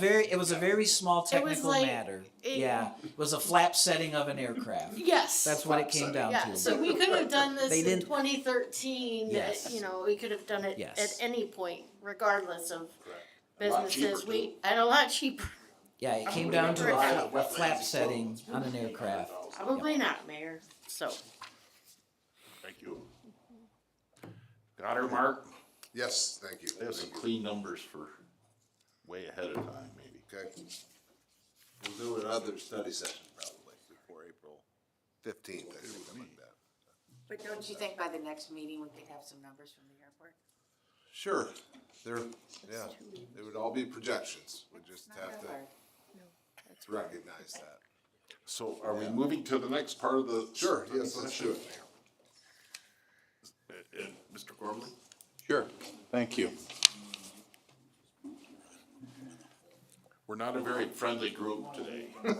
very small technical like- matter. It was a flap setting of an aircraft. Yes. That's what it came down Yeah, to. so we could have done this They in didn't- 2013, Yes. we could have done it Yes. at any point, regardless of A lot cheaper, businesses, too. and a lot cheaper. Yeah, it came down to a flap setting on an aircraft. Probably not, Mayor, so. Thank you. Got her, Mark? Yes, thank you. They have some clean numbers for way ahead of time, maybe. Okay. We'll do another study session probably before April 15th, I think, something like that. But don't you think by the next meeting we could have some numbers from the airport? Sure, yeah, it would all be projections, we just have to recognize that. So are we moving to the next part of the? Sure, yes, let's do it. Mr. Gormley? Sure, thank you. We're not a very friendly group today. Oh,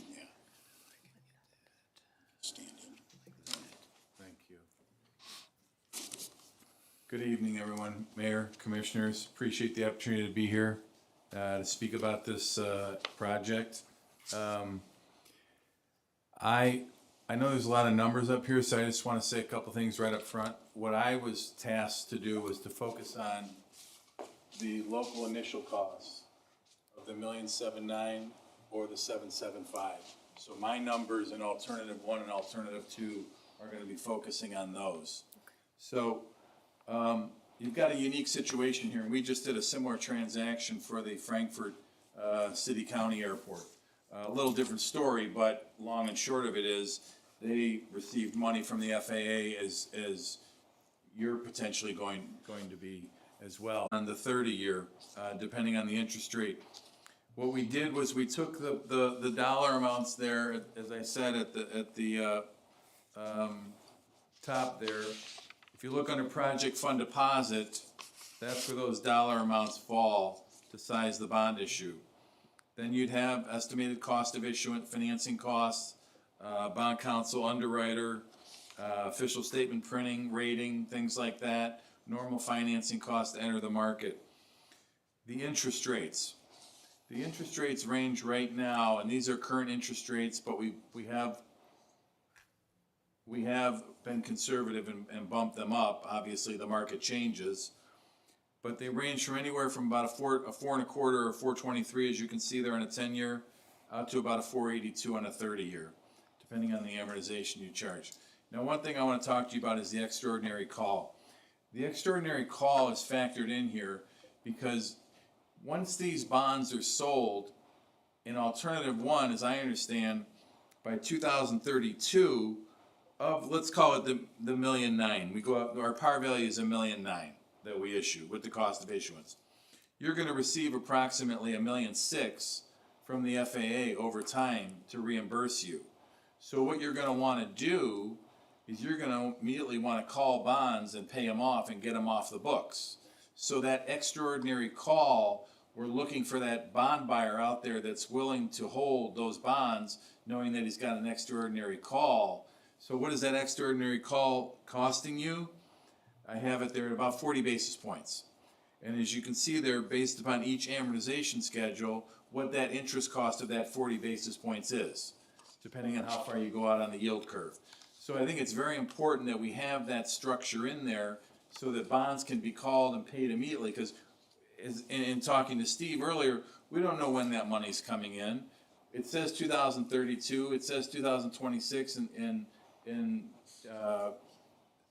yeah. Standing. Thank you. Good evening, everyone, Mayor, Commissioners. Appreciate the opportunity to be here to speak about this project. I know there's a lot of numbers up here, so I just want to say a couple things right up front. What I was tasked to do was to focus on the local initial costs of the $1,790,000 or the $775,000. So my numbers in alternative 1 and alternative 2 are going to be focusing on those. So you've got a unique situation here, and we just did a similar transaction for the Frankfurt City County Airport. A little different story, but long and short of it is they received money from the FAA as you're potentially going to be as well on the 30-year, depending on the interest rate. What we did was we took the dollar amounts there, as I said, at the top there. If you look under project fund deposit, that's where those dollar amounts fall to size the bond issue. Then you'd have estimated cost of issuance, financing costs, bond counsel, underwriter, official statement printing, rating, things like that, normal financing costs to enter the market. The interest rates. The interest rates range right now, and these are current interest rates, but we have been conservative and bumped them up. Obviously, the market changes. But they range from anywhere from about a 4.25 or 4.23, as you can see there on a 10-year, out to about a 4.82 on a 30-year, depending on the amortization you charge. Now, one thing I want to talk to you about is the extraordinary call. The extraordinary call is factored in here because once these bonds are sold, in alternative 1, as I understand, by 2032, of let's call it the $1.9 million. We go up, our par value is $1.9 million that we issue with the cost of issuance. You're going to receive approximately $1.6 million from the FAA over time to reimburse you. So what you're going to want to do is you're going to immediately want to call bonds and pay them off and get them off the books. So that extraordinary call, we're looking for that bond buyer out there that's willing to hold those bonds, knowing that he's got an extraordinary call. So what is that extraordinary call costing you? I have it there at about 40 basis points. And as you can see there, based upon each amortization schedule, what that interest cost of that 40 basis points is, depending on how far you go out on the yield curve. So I think it's very important that we have that structure in there so that bonds can be called and paid immediately, because in talking to Steve earlier, we don't know when that money's coming in. It says 2032, it says 2026 in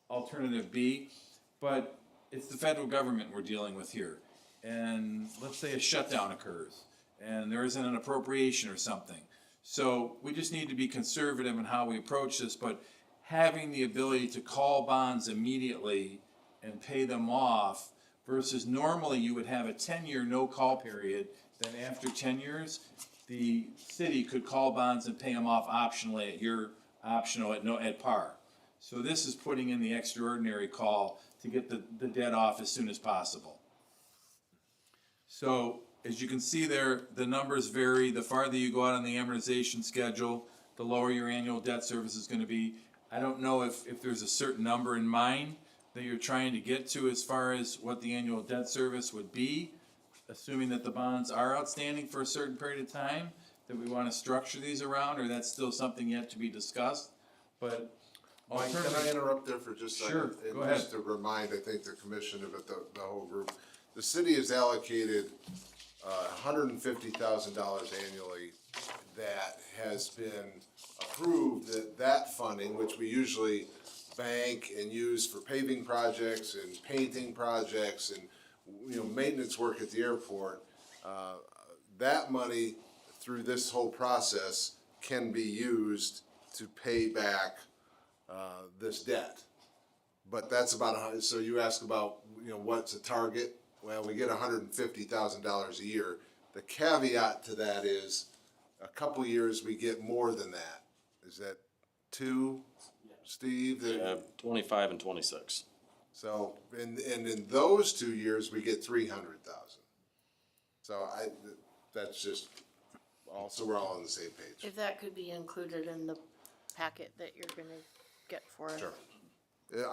alternative B, but it's the federal government we're dealing with here. And let's say a shutdown occurs and there isn't an appropriation or something. So we just need to be conservative in how we approach this, but having the ability to call bonds immediately and pay them off versus normally you would have a 10-year no-call period, then after 10 years, the city could call bonds and pay them off optionally at your optional at par. So this is putting in the extraordinary call to get the debt off as soon as possible. So as you can see there, the numbers vary. The farther you go out on the amortization schedule, the lower your annual debt service is going to be. I don't know if there's a certain number in mind that you're trying to get to as far as what the annual debt service would be, assuming that the bonds are outstanding for a certain period of time, that we want to structure these around, or that's still something yet to be discussed. But Mike, can I interrupt there for just a second? Sure, go Just to remind, I think, the commission of it, the whole group, the city has allocated $150,000 annually that has been approved, that funding, which we usually bank and use for paving projects and painting projects and, maintenance work at the airport, that money through this whole process can be used to pay back this debt. But that's about so you ask about, what's a target? Well, we get $150,000 a year. The caveat to that is a couple years we get more than that. Is that two, Steve? Yeah, 25 and 26. So, and in those 2 years, we get 300,000. So that's just, so we're all on the same page. If that could be included in the packet that you're gonna get for us. Sure.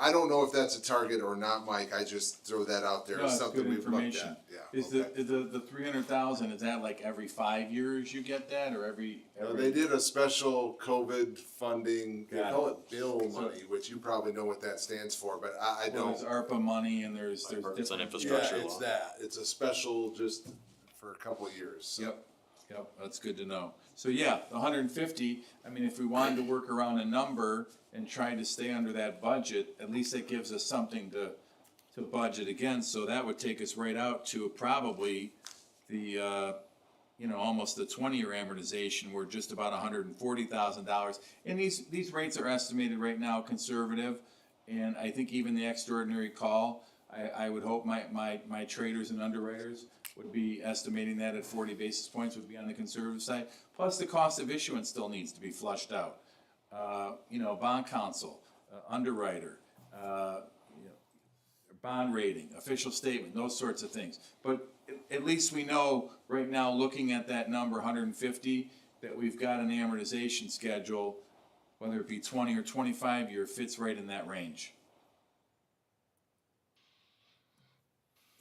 I don't know if that's a target or not, Mike, I just throw that out there No, as it's something good we've looked information. at, yeah. Is the 300,000, is that like every 5 years you get that, or every? They did a special COVID funding, they Got call it. it bill money, which you probably know what that stands for, but I Well, don't. there's ARPA money and there's It's an different. Yeah, infrastructure it's law. that, it's a special just for a couple of years, so. Yep, that's good to know. So yeah, the 150, I mean, if we wanted to work around a number and try to stay under that budget, at least that gives us something to budget against. So that would take us right out to probably the, almost the 20-year amortization. We're just about $140,000. And these rates are estimated right now conservative. And I think even the extraordinary call, I would hope my traders and underwriters would be estimating that at 40 basis points would be on the conservative side. Plus the cost of issuance still needs to be flushed out. Bond counsel, underwriter, bond rating, official statement, those sorts of things. But at least we know right now, looking at that number, 150, that we've got an amortization schedule, whether it be 20 or 25 year, fits right in that range.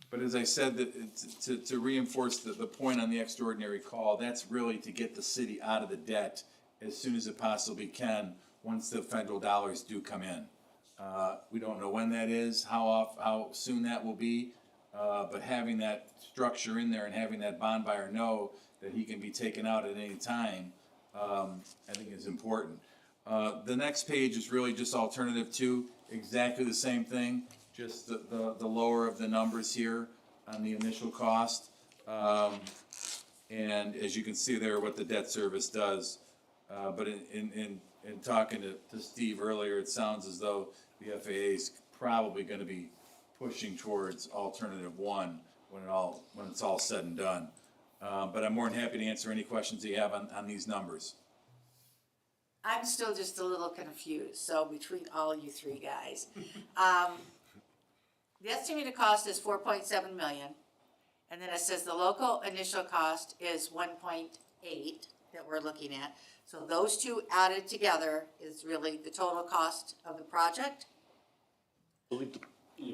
But as I said, that to reinforce the point on the extraordinary call, that's really to get the city out of the debt as soon as it possibly can, once the federal dollars do come in. We don't know when that is, how soon that will be, but having that structure in there and having that bond buyer know that he can be taken out at any time, I think is important. The next page is really just alternative two, exactly the same thing, just the lower of the numbers here on the initial cost. And as you can see there, what the debt service does. But in talking to Steve earlier, it sounds as though the FAA is probably gonna be pushing towards alternative one when it's all said and done. But I'm more than happy to answer any questions you have on these numbers. I'm still just a little confused, so between all you three guys. The estimated cost is 4.7 million, and then it says the local initial cost is 1.8 that we're looking at. So those two added together is really the total cost of the project? You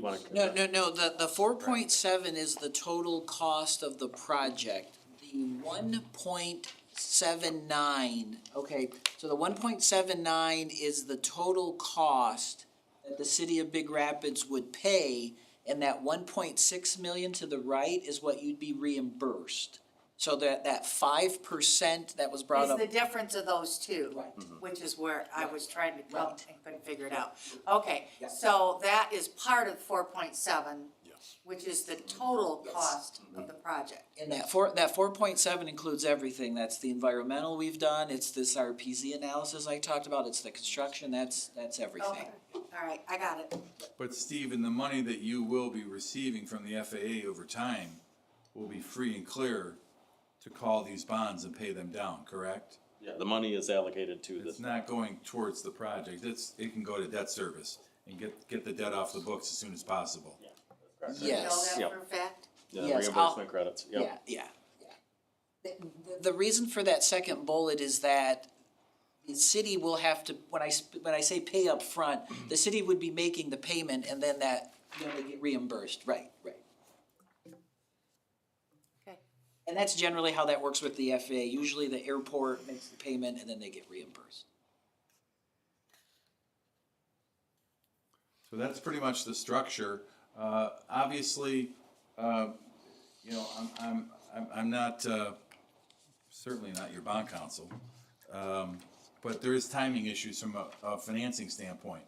wanna- No, the 4.7 is the total cost of the project. The 1.79, okay, so the 1.79 is the total cost that the city of Big Rapids would pay, and that 1.6 million to the right is what you'd be reimbursed. So that 5% that was brought Is up. the difference of those two, Right. which is where I was trying to come Right. and couldn't figure it out. Okay, Yeah. so that is part of 4.7, Yes. which is the total cost of the project. And that 4.7 includes everything. That's the environmental we've done, it's this RPZ analysis I talked about, it's the construction, that's everything. Okay, all right, I got it. But Steve, and the money that you will be receiving from the FAA over time will be free and clear to call these bonds and pay them down, correct? Yeah, the money is allocated to It's this. not going towards the project, it can go to debt service and get the debt off the books as soon as possible. You know Yes. that Yep. for a fact? Yeah, Yes, reimbursement credits, yep. Yeah. The reason for that second bullet is that the city will have to, when I say pay up front, the city would be making the payment and then they get reimbursed, right. Okay. And that's generally how that works with the FAA. Usually the airport makes the payment and then they get reimbursed. So that's pretty much the structure. Obviously, I'm not, certainly not your bond counsel. But there is timing issues from a financing standpoint.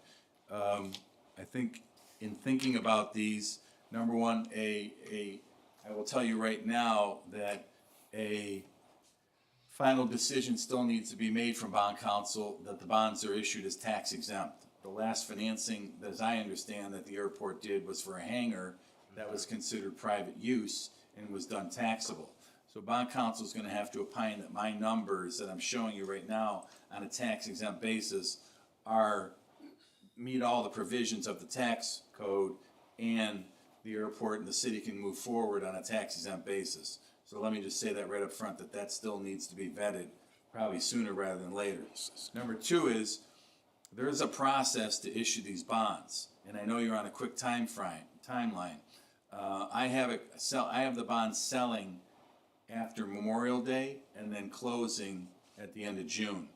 I think in thinking about these, number one, I will tell you right now that a final decision still needs to be made from bond counsel that the bonds are issued as tax exempt. The last financing, as I understand, that the airport did was for a hangar that was considered private use and was done taxable. So bond counsel is gonna have to opine that my numbers that I'm showing you right now on a tax exempt basis meet all the provisions of the tax code, and the airport and the city can move forward on a tax exempt basis. So let me just say that right up front, that still needs to be vetted, probably sooner rather than later. Number two is, there is a process to issue these bonds, and I know you're on a quick timeline. I have the bonds selling after Memorial Day and then closing at the end of June.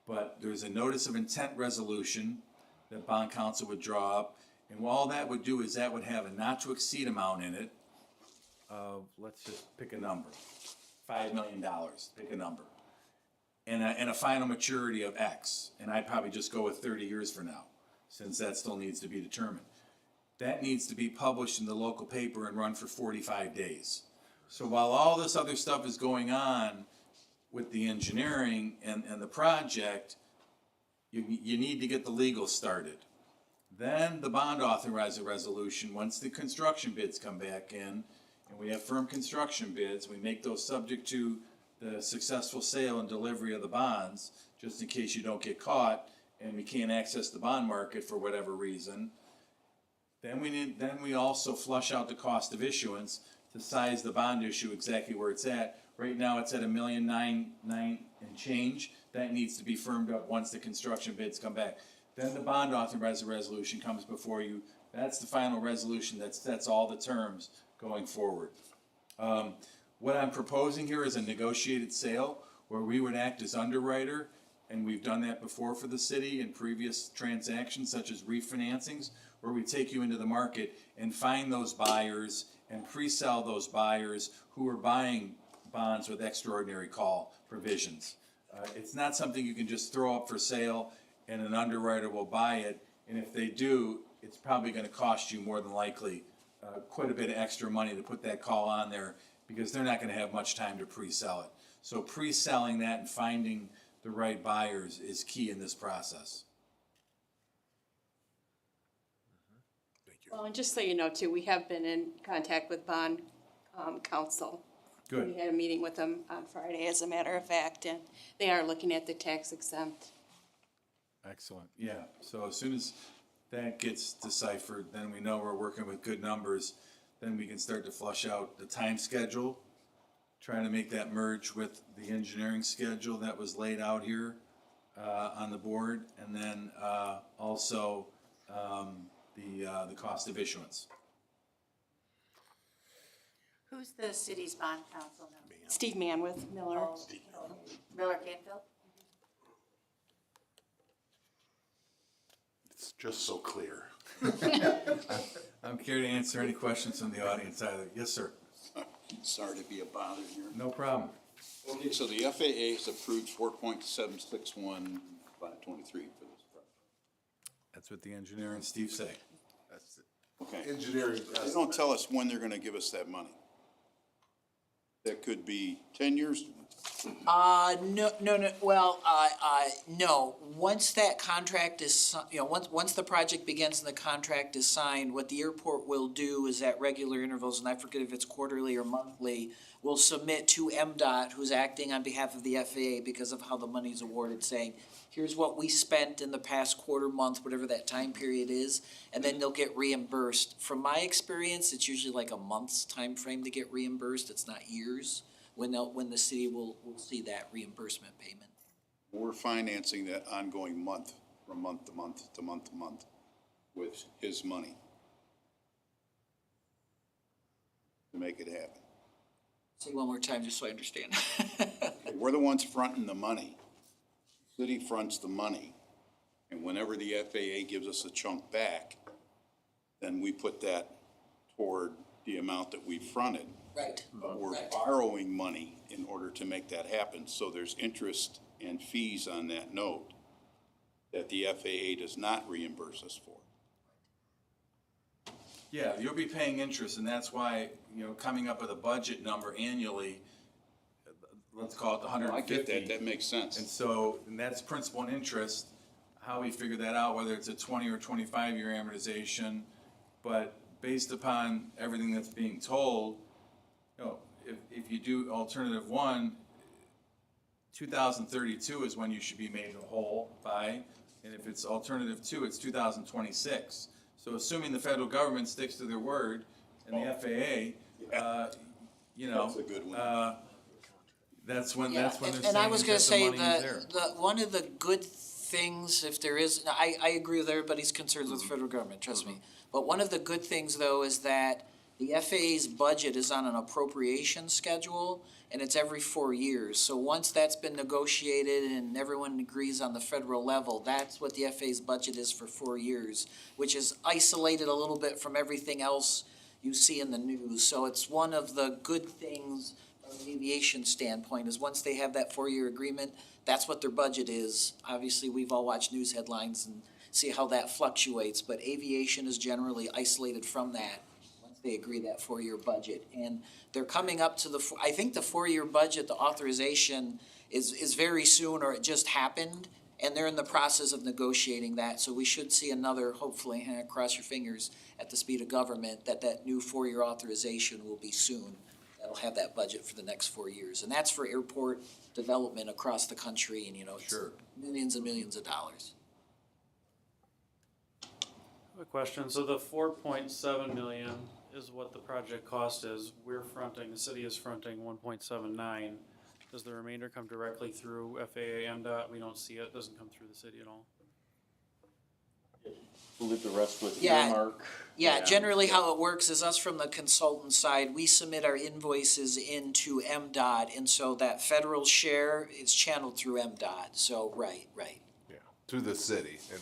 But there's a notice of intent resolution that bond counsel would draw up, and all that would do is that would have a not to exceed amount in it of, let's just pick a number, $5 million, pick a number. And a final maturity of X, and I'd probably just go with 30 years for now, since that still needs to be determined. That needs to be published in the local paper and run for 45 days. So while all this other stuff is going on with the engineering and the project, you need to get the legal started. Then the bond authorizer resolution, once the construction bids come back in, and we have firm construction bids, we make those subject to the successful sale and delivery of the bonds, just in case you don't get caught and we can't access the bond market for whatever reason. Then we also flush out the cost of issuance to size the bond issue exactly where it's at. Right now, it's at $1.9 million and change. That needs to be firmed up once the construction bids come back. Then the bond authorizer resolution comes before you. That's the final resolution that sets all the terms going forward. What I'm proposing here is a negotiated sale where we would act as underwriter, and we've done that before for the city in previous transactions such as refinancings, where we take you into the market and find those buyers and pre-sell those buyers who are buying bonds with extraordinary call provisions. It's not something you can just throw up for sale and an underwriter will buy it, and if they do, it's probably gonna cost you more than likely quite a bit of extra money to put that call on there, because they're not gonna have much time to pre-sell it. So pre-selling that and finding the right buyers is key in this process. Well, and just so you know too, we have been in contact with bond counsel. Good. We had a meeting with them on Friday, as a matter of fact, and they are looking at the tax exempt. Excellent, yeah. So as soon as that gets deciphered, then we know we're working with good numbers. Then we can start to flush out the time schedule, trying to make that merge with the engineering schedule that was laid out here on the board, and then also the cost of issuance. Who's the city's bond counsel now? Steve Manwith, Miller. Oh, Miller Canfield? It's just so clear. I'm here to answer any questions from the audience either. Yes, sir. Sorry to be a bother here. No problem. Okay, so the FAA has approved 4.761 by 23 for this project. That's what the engineer and Steve say. That's it. Okay. Engineering. They don't tell us when they're gonna give us that money. That could be 10 years. No, well, no. Once that contract is, once the project begins and the contract is signed, what the airport will do is at regular intervals, and I forget if it's quarterly or monthly, will submit to MDOT, who's acting on behalf of the FAA because of how the money's awarded, saying, here's what we spent in the past quarter, month, whatever that time period is, and then they'll get reimbursed. From my experience, it's usually like a month's time frame to get reimbursed. It's not years when the city will see that reimbursement payment. We're financing that ongoing month, from month to month to month to month with his money to make it happen. Say one more time, just so I understand. We're the ones fronting the money. City fronts the money, and whenever the FAA gives us a chunk back, then we put that toward the amount that we fronted. Right. But we're borrowing money in order to make that happen, so there's interest and fees on that note that the FAA does not reimburse us for. Yeah, you'll be paying interest, and that's why, you know, coming up with a budget number annually, let's call it the hundred I and get fifty. that, that makes sense. And so, and that's principal and interest, how we figure that out, whether it's a 20 or 25-year amortization. But based upon everything that's being told, you know, if you do alternative one, 2032 is when you should be made whole by, and if it's alternative two, it's 2026. So assuming the federal government sticks to their word and the FAA, you know, That's a good one. that's when Yeah, they're saying and I was gonna that the say money is there. one of the good things, if there is, I agree with everybody's concerns with the federal government, trust me. But one of the good things though is that the FAA's budget is on an appropriation schedule and it's every 4 years. So once that's been negotiated and everyone agrees on the federal level, that's what the FAA's budget is for 4 years, which is isolated a little bit from everything else you see in the news. So it's one of the good things from an aviation standpoint is once they have that 4-year agreement, that's what their budget is. Obviously, we've all watched news headlines and see how that fluctuates, but aviation is generally isolated from that once they agree that 4-year budget. And they're coming up to I think the 4-year budget, the authorization is very soon, or it just happened, and they're in the process of negotiating that. So we should see another, hopefully, cross your fingers, at the speed of government, that new 4-year authorization will be soon. That'll have that budget for the next 4 years. And that's for airport development across the country, and, you know, it's millions and millions of dollars. A question, so the 4.7 million is what the project cost is, the city is fronting 1.79. Does the remainder come directly through FAA, MDOT? We don't see it, doesn't come through the city at all? Believe the rest with Yeah. earmark. Yeah, generally how it works is us from the consultant side, we submit our invoices into MDOT, and so that federal share is channeled through MDOT, so, right. Yeah, to the city, and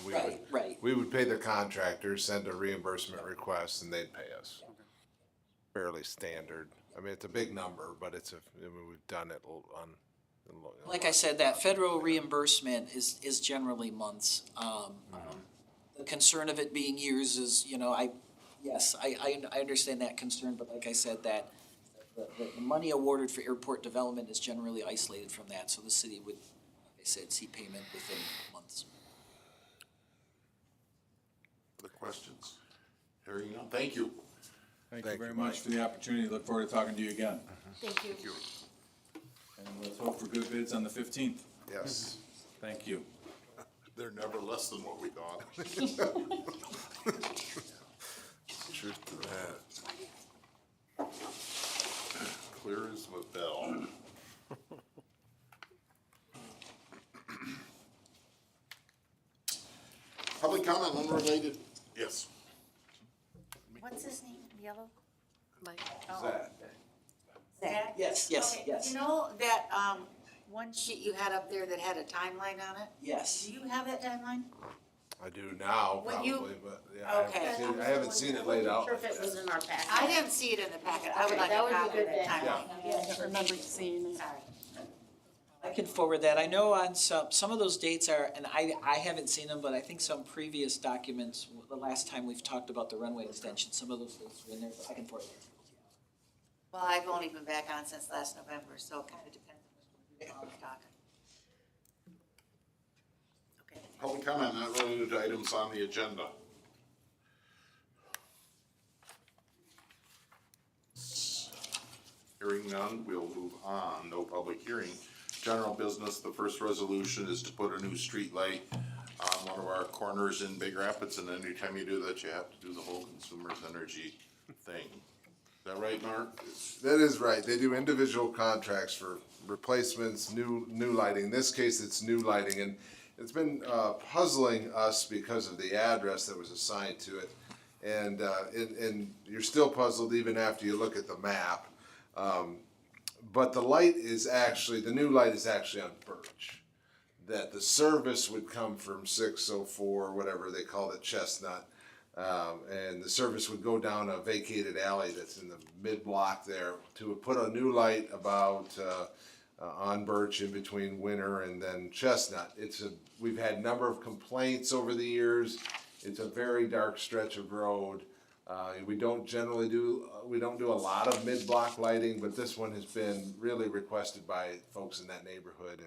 Right. we would pay the contractor, send a reimbursement request, and they'd pay us. Fairly standard. I mean, it's a big number, but we've done it on. Like I said, that federal reimbursement is generally months. The concern of it being years is, you know, I understand that concern, but like I said, that the money awarded for airport development is generally isolated from that, so the city would, like I said, see payment within months. Other questions? Hearing none, thank you. Thank you very much for the opportunity. Look forward to talking to you again. Thank you. And let's hope for good bids on the 15th. Yes. Thank you. They're never less than what we thought. Truth to that. Clear as a bell. Public comment unrelated, yes. What's his name, yellow? Mike. Zach? Yes. You know that, one sheet you had up there that had a timeline on it? Yes. Do you have that timeline? I do now, When you- probably, but yeah, Okay. I haven't seen it laid out. Sure if it was in our packet. I didn't see it in the packet, I would Okay, like that a would be copy of good that to timeline. I don't remember seeing it. Sorry. I can forward that. I know on some of those dates are, and I haven't seen them, but I think some previous documents, the last time we've talked about the runway extension, some of those dates were in there, but I can forward that. Well, I've only been back on since last November, so it kind of depends on who's talking. Okay. Public comment not related to items on the agenda. Hearing none, we'll move on. No public hearing. General business, the first resolution is to put a new street light on one of our corners in Big Rapids, and anytime you do that, you have to do the whole consumer's energy thing. Is that right, Mark? That is right. They do individual contracts for replacements, new lighting. In this case, it's new lighting, and it's been puzzling us because of the address that was assigned to it. And you're still puzzled even after you look at the map. But the light is actually, the new light is actually on Birch. That the service would come from 604, whatever they call it, Chestnut. And the service would go down a vacated alley that's in the mid-block there to put a new light about, on Birch in between Winter and then Chestnut. We've had a number of complaints over the years. It's a very dark stretch of road. We don't do a lot of mid-block lighting, but this one has been really requested by folks in that neighborhood.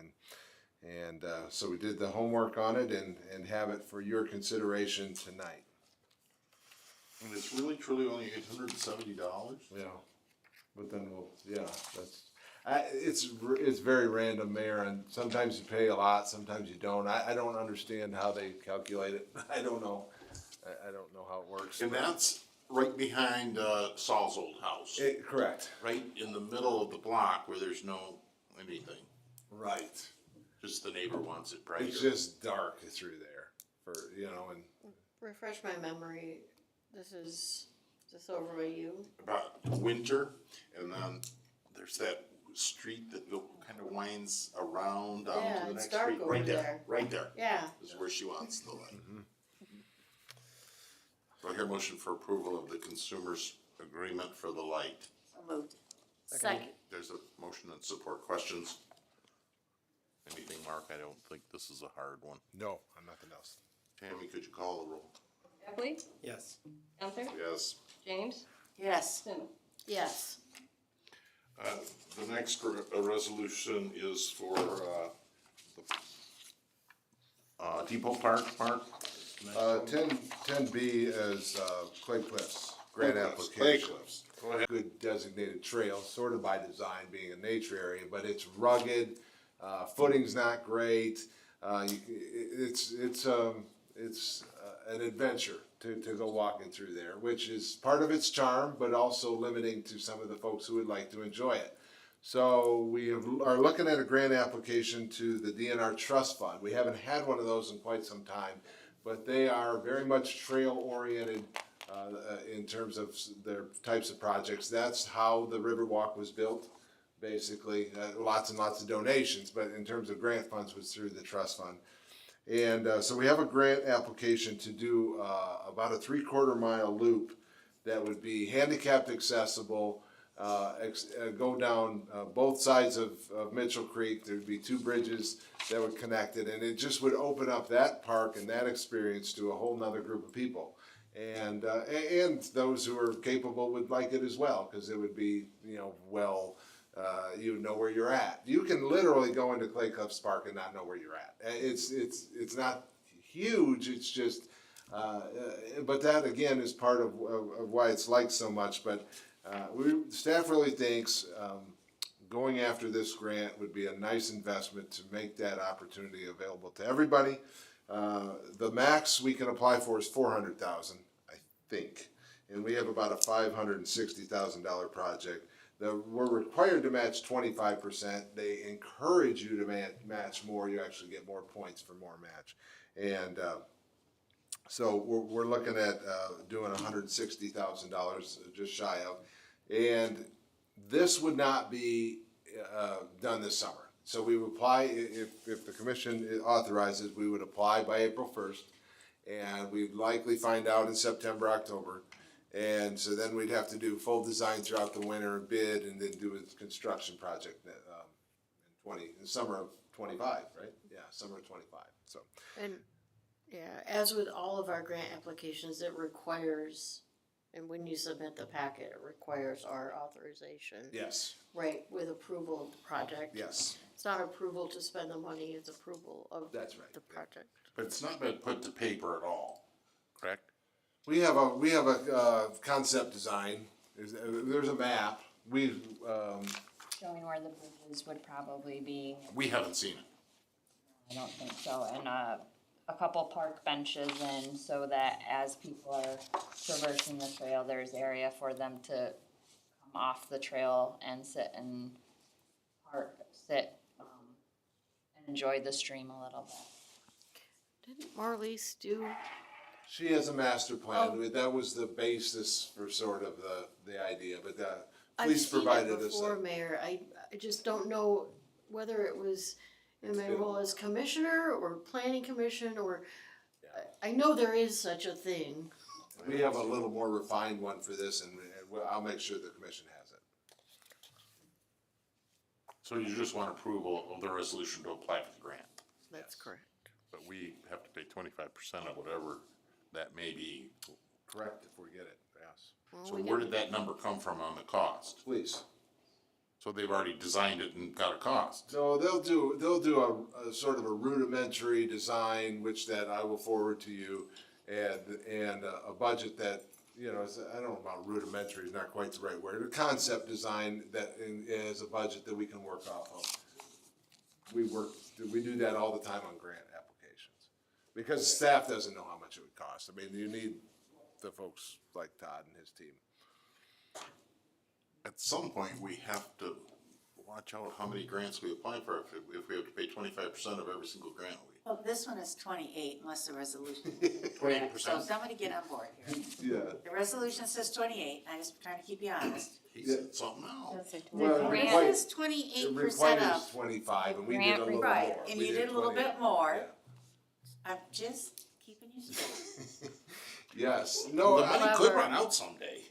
And so we did the homework on it and have it for your consideration tonight. And it's really truly only $870? Yeah, but then it's very random, Mayor, and sometimes you pay a lot, sometimes you don't. I don't understand how they calculate it. I don't know. I don't know how it works. And that's right behind Saul's old house. Correct. Right in the middle of the block where there's no anything. Right. Just the neighbor wants it brighter. It's just dark through there and. Refresh my memory, is this over by you? About Winter, and then there's that street that kind of winds around down Yeah, to the it's next dark street. over Right there, there. right there. Yeah. Is where she wants the light. Do I hear a motion for approval of the consumer's agreement for the light? So moved. Second. There's a motion and support. Questions? Anything, Mark? I don't think this is a hard one. No, I'm nothing else. Tammy, could you call the roll? Beverly? Yes. Gunther? Yes. James? Yes. Stino? Yes. The next resolution is for, the, Depot Park, Mark? 10B is Clay Cliffs grant Clay application. Cliffs. Go ahead. Good designated trail, sort of by design, being a nature area, but it's rugged. Footing's not great. It's an adventure to go walking through there, which is part of its charm, but also limiting to some of the folks who would like to enjoy it. So we are looking at a grant application to the DNR Trust Fund. We haven't had one of those in quite some time, but they are very much trail oriented in terms of their types of projects. That's how the Riverwalk was built, basically. Lots and lots of donations, but in terms of grant funds was through the trust fund. And so we have a grant application to do about a 3/4 mile loop that would be handicapped accessible, go down both sides of Mitchell Creek. There'd be 2 bridges that would connect it, and it just would open up that park and that experience to a whole nother group of people. And those who are capable would like it as well, because it would be, you know where you're at. You can literally go into Clay Cliffs Park and not know where you're at. It's not huge. It's just, but that again is part of why it's liked so much. But staff really thinks going after this grant would be a nice investment to make that opportunity available to everybody. The max we can apply for is $400,000, I think, and we have about a $560,000 project. We're required to match 25%. They encourage you to match more. You actually get more points for more match. And so we're looking at doing $160,000, just shy of. And this would not be done this summer. So we would apply, if the commission authorizes, we would apply by April 1st. And we'd likely find out in September, October. And so then we'd have to do full design throughout the winter and bid and then do a construction project in summer of 25, right? Yeah, summer of 25, so. And, yeah, as with all of our grant applications, it requires, and when you submit the packet, it requires our authorization. Yes. Right, with approval of the project. Yes. It's not approval to spend the money, it's approval of That's right. the project. But it's not been put to paper at all, correct? We have a concept design. There's a map. Showing where the bridges would probably be. We haven't seen it. I don't think so. And a couple park benches in so that as people are traversing the trail, there's area for them to come off the trail and sit and and enjoy the stream a little bit. Didn't Marlies do? She has a master plan. Oh. That was the basis for sort of the idea, but the I've police seen provided it us. before, Mayor. I just don't know whether it was in my role as commissioner or planning commission or, I know there is such a thing. We have a little more refined one for this, and I'll make sure the commission has it. So you just want approval of the resolution to apply for the grant, That's correct. but we have to pay 25% of whatever that may be. Correct, if we get it, yes. Well, So we where got- did that number come from on the cost? Please. So they've already designed it and got a cost. So they'll do a sort of a rudimentary design, which that I will forward to you, and a budget that, you know, I don't know about rudimentary, is not quite the right word, a concept design that is a budget that we can work off of. We do that all the time on grant applications, because staff doesn't know how much it would cost. I mean, you need the folks like Todd and his team. At some point, we have to watch out how many grants we apply for, if we have to pay 25% of every single grant we. Well, this one is 28 unless the resolution. 28%? So somebody get on board here. Yeah. The resolution says 28, I'm just trying to keep you honest. He said something else. Well, It required- says 28% required of. is 25, and we did Grant a little more. Right, and We you did a little 28. bit more. Yeah. I'm just keeping you straight. Yes, no, The money could However- run out someday.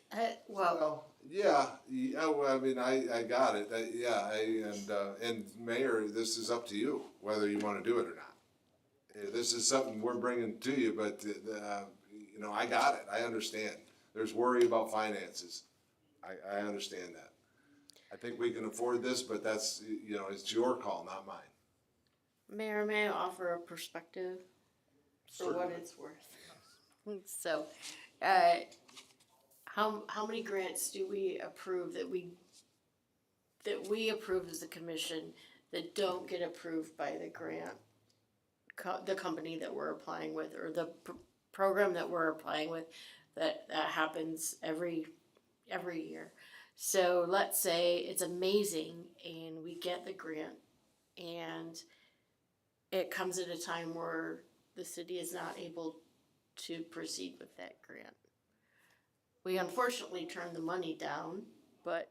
Well, well, I mean, I got it, and Mayor, this is up to you, whether you wanna do it or not. This is something we're bringing to you, but, you know, I got it, I understand. There's worry about finances. I understand that. I think we can afford this, but that's, you know, it's your call, not mine. Mayor, may I offer a perspective for what it's worth? So, how many grants do we approve that we approve as a commission that don't get approved by the grant? The company that we're applying with, or the program that we're applying with, that happens every year. So let's say it's amazing and we get the grant, and it comes at a time where the city is not able to proceed with that grant. We unfortunately turn the money down, but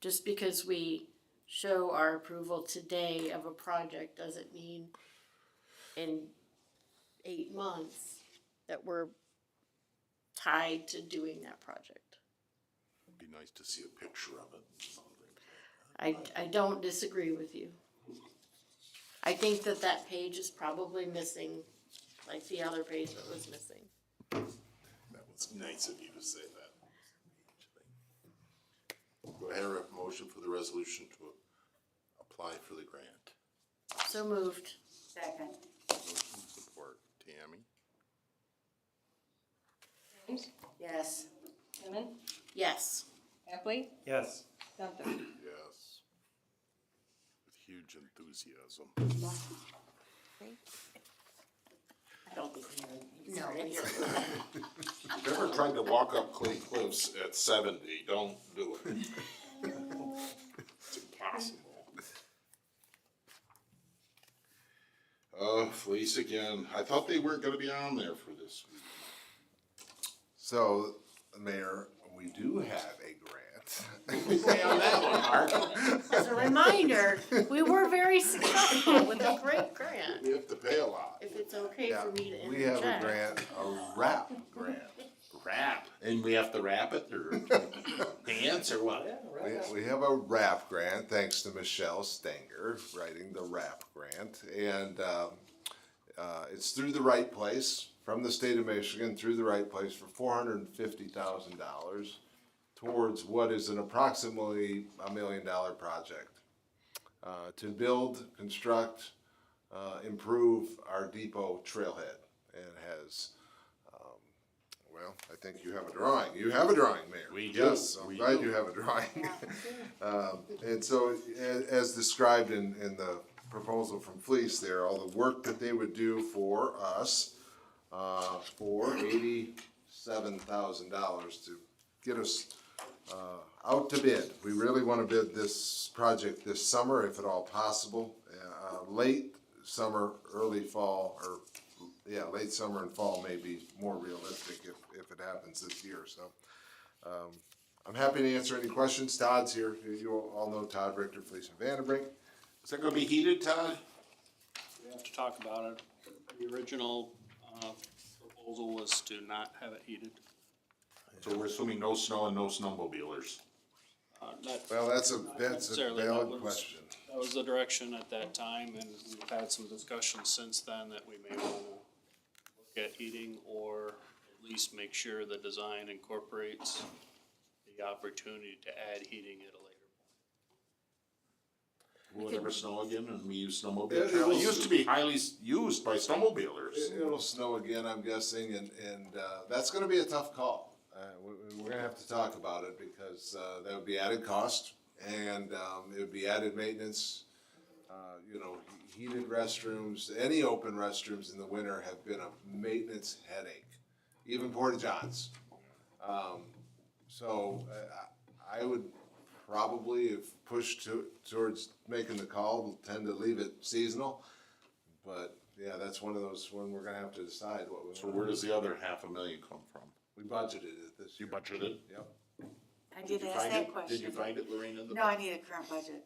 just because we show our approval today of a project doesn't mean in 8 months that we're tied to doing that project. It'd be nice to see a picture of it. I don't disagree with you. I think that page is probably missing, like the other page that was missing. That was nice of you to say that. Do I hear a motion for the resolution to apply for the grant? So moved. Second. Motion support. Tammy? James, Yes. Hammond, Yes. Hapley, Yes. Gunther. Yes. With huge enthusiasm. I don't think you No. If you ever tried to walk up Clay Cliffs at 70, don't do it. It's impossible. Fleece again. I thought they weren't gonna be on there for this week. So, Mayor, we do have a grant. Stay on that one, Mark. As a reminder, we were very successful with a great grant. We have to pay a lot. If it's okay Yeah, for me to we have a interject. grant, a RAP grant. Wrap. And we have to wrap it, or pants, or what? We have a RAP grant, thanks to Michelle Stenger writing the RAP grant. And it's through the right place, from the state of Michigan, through the right place for $450,000 towards what is an approximately $1 million project. To build, construct, improve our depot trailhead. And it has, well, I think you have a drawing. You have a drawing, Mayor. We do. Yes, I'm We glad do. you have a drawing. And so, as described in the proposal from Fleece there, all the work that they would do for us, for $87,000 to get us out to bid. We really want to bid this project this summer, if at all possible. Late summer, early fall, or, yeah, late summer and fall may be more realistic if it happens this year, so. I'm happy to answer any questions. Todd's here. You all know Todd Richter, Fleece and Vandenbrink. Is that gonna be heated, Todd? We have to talk about it. The original proposal was to not have it heated. So we're assuming no snow and no snowmobilers. Not Well, that's a necessarily, valid question. That was the direction at that time, and we've had some discussions since then that we may wanna look at heating or at least make sure the design incorporates the opportunity to add heating at a later Will it ever snow again and we use It snowmobile trail? will It used to be highly used by snowmobilers. It'll snow again, I'm guessing, and that's gonna be a tough call. We're gonna have to talk about it because, that would be added cost and, it would be added maintenance. You know, heated restrooms, any open restrooms in the winter have been a maintenance headache, even Porta Johns. So, I would probably, if pushed towards making the call, we'll tend to leave it seasonal. But, yeah, that's one of those, when we're gonna have to decide what we. So where does the other $500,000 come from? We budgeted it this year. You budgeted? Yep. I did ask Find that it? question. Did you find it, Lorraine, in the? No, I need a current budget.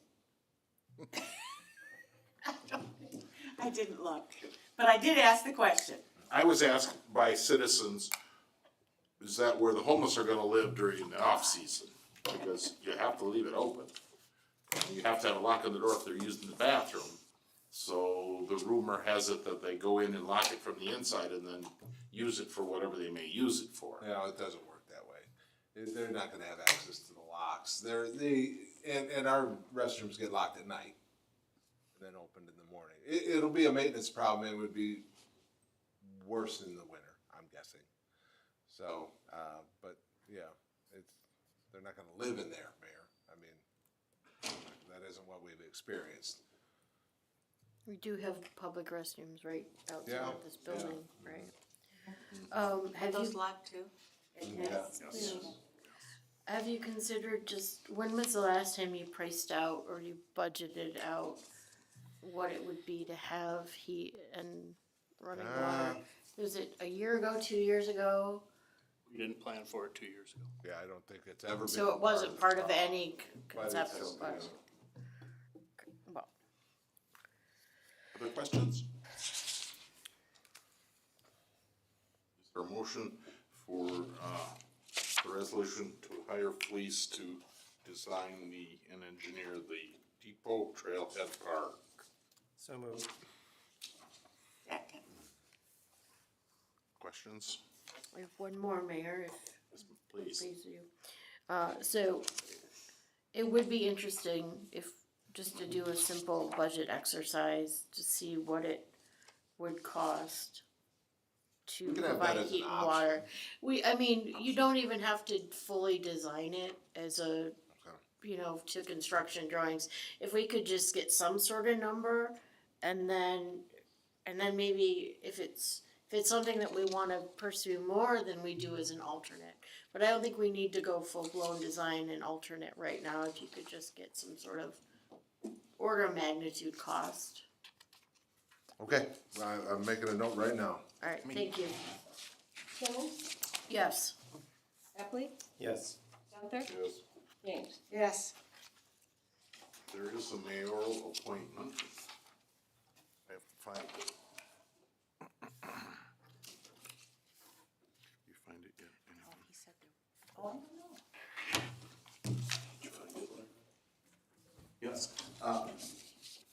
I didn't look, but I did ask the question. I was asked by citizens, is that where the homeless are gonna live during the off-season? Because you have to leave it open. You have to have a lock on the door if they're using the bathroom. So the rumor has it that they go in and lock it from the inside and then use it for whatever they may use it for. No, it doesn't work that way. They're not gonna have access to the locks. And our restrooms get locked at night and then opened in the morning. It'll be a maintenance problem. It would be worse in the winter, I'm guessing. So, but yeah, they're not gonna live in there, Mayor. I mean, that isn't what we've experienced. We do have public restrooms right outside Yeah, of this building, right? Are Have those you, locked too? Yes. have you considered just, when was the last time you priced out or you budgeted out what it would be to have heat and running water? Was it a year ago, 2 years ago? We didn't plan for it 2 years ago. Yeah, I don't think it's ever been. So it wasn't part of any But it's- conceptual budget? Well, Other questions? Is there a motion for, the resolution to hire Fleece to design and engineer the Depot Trailhead Park? So moved. Second. Questions? we have one more, Mayor, if Please. please you. So it would be interesting if, just to do a simple budget exercise to see what it would cost to We can have that provide as an heat and option. water. You don't even have to fully design it as a, to construction drawings. If we could just get some sort of number and then maybe if it's something that we wanna pursue more, then we do as an alternate. But I don't think we need to go full-blown design and alternate right now, if you could just get some sort of order of magnitude cost. Okay, I'm making a note right now. Alright, thank you. Jones, Yes. Epley, Yes. Gunther, Yes. James. Yes. There is a mayoral appointment. I have to find it. You find it yet? Anyone? He said there. Oh, I don't know. Did you find it, Larry? Yes.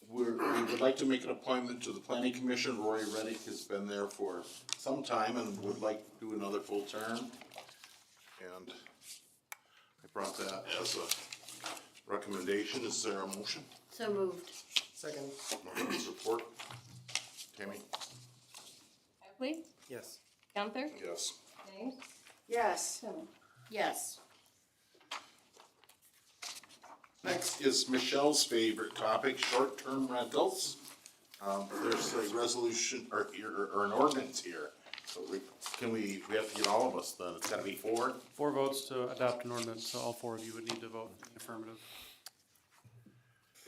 We would like to make an appointment to the planning commission. Rory Reddick has been there for some time and would like to do another full term. And I brought that as a recommendation. Is there a motion? So moved. Second. Motion and support. Tammy? Epley, Yes. Gunther, Yes. James, Yes. Jones. Yes. Next is Michelle's favorite topic, short-term rentals. There's a resolution or an ordinance here. So we have to get all of us then. It's gotta be 4. 4 votes to adopt an ordinance, so all 4 of you would need to vote in the affirmative.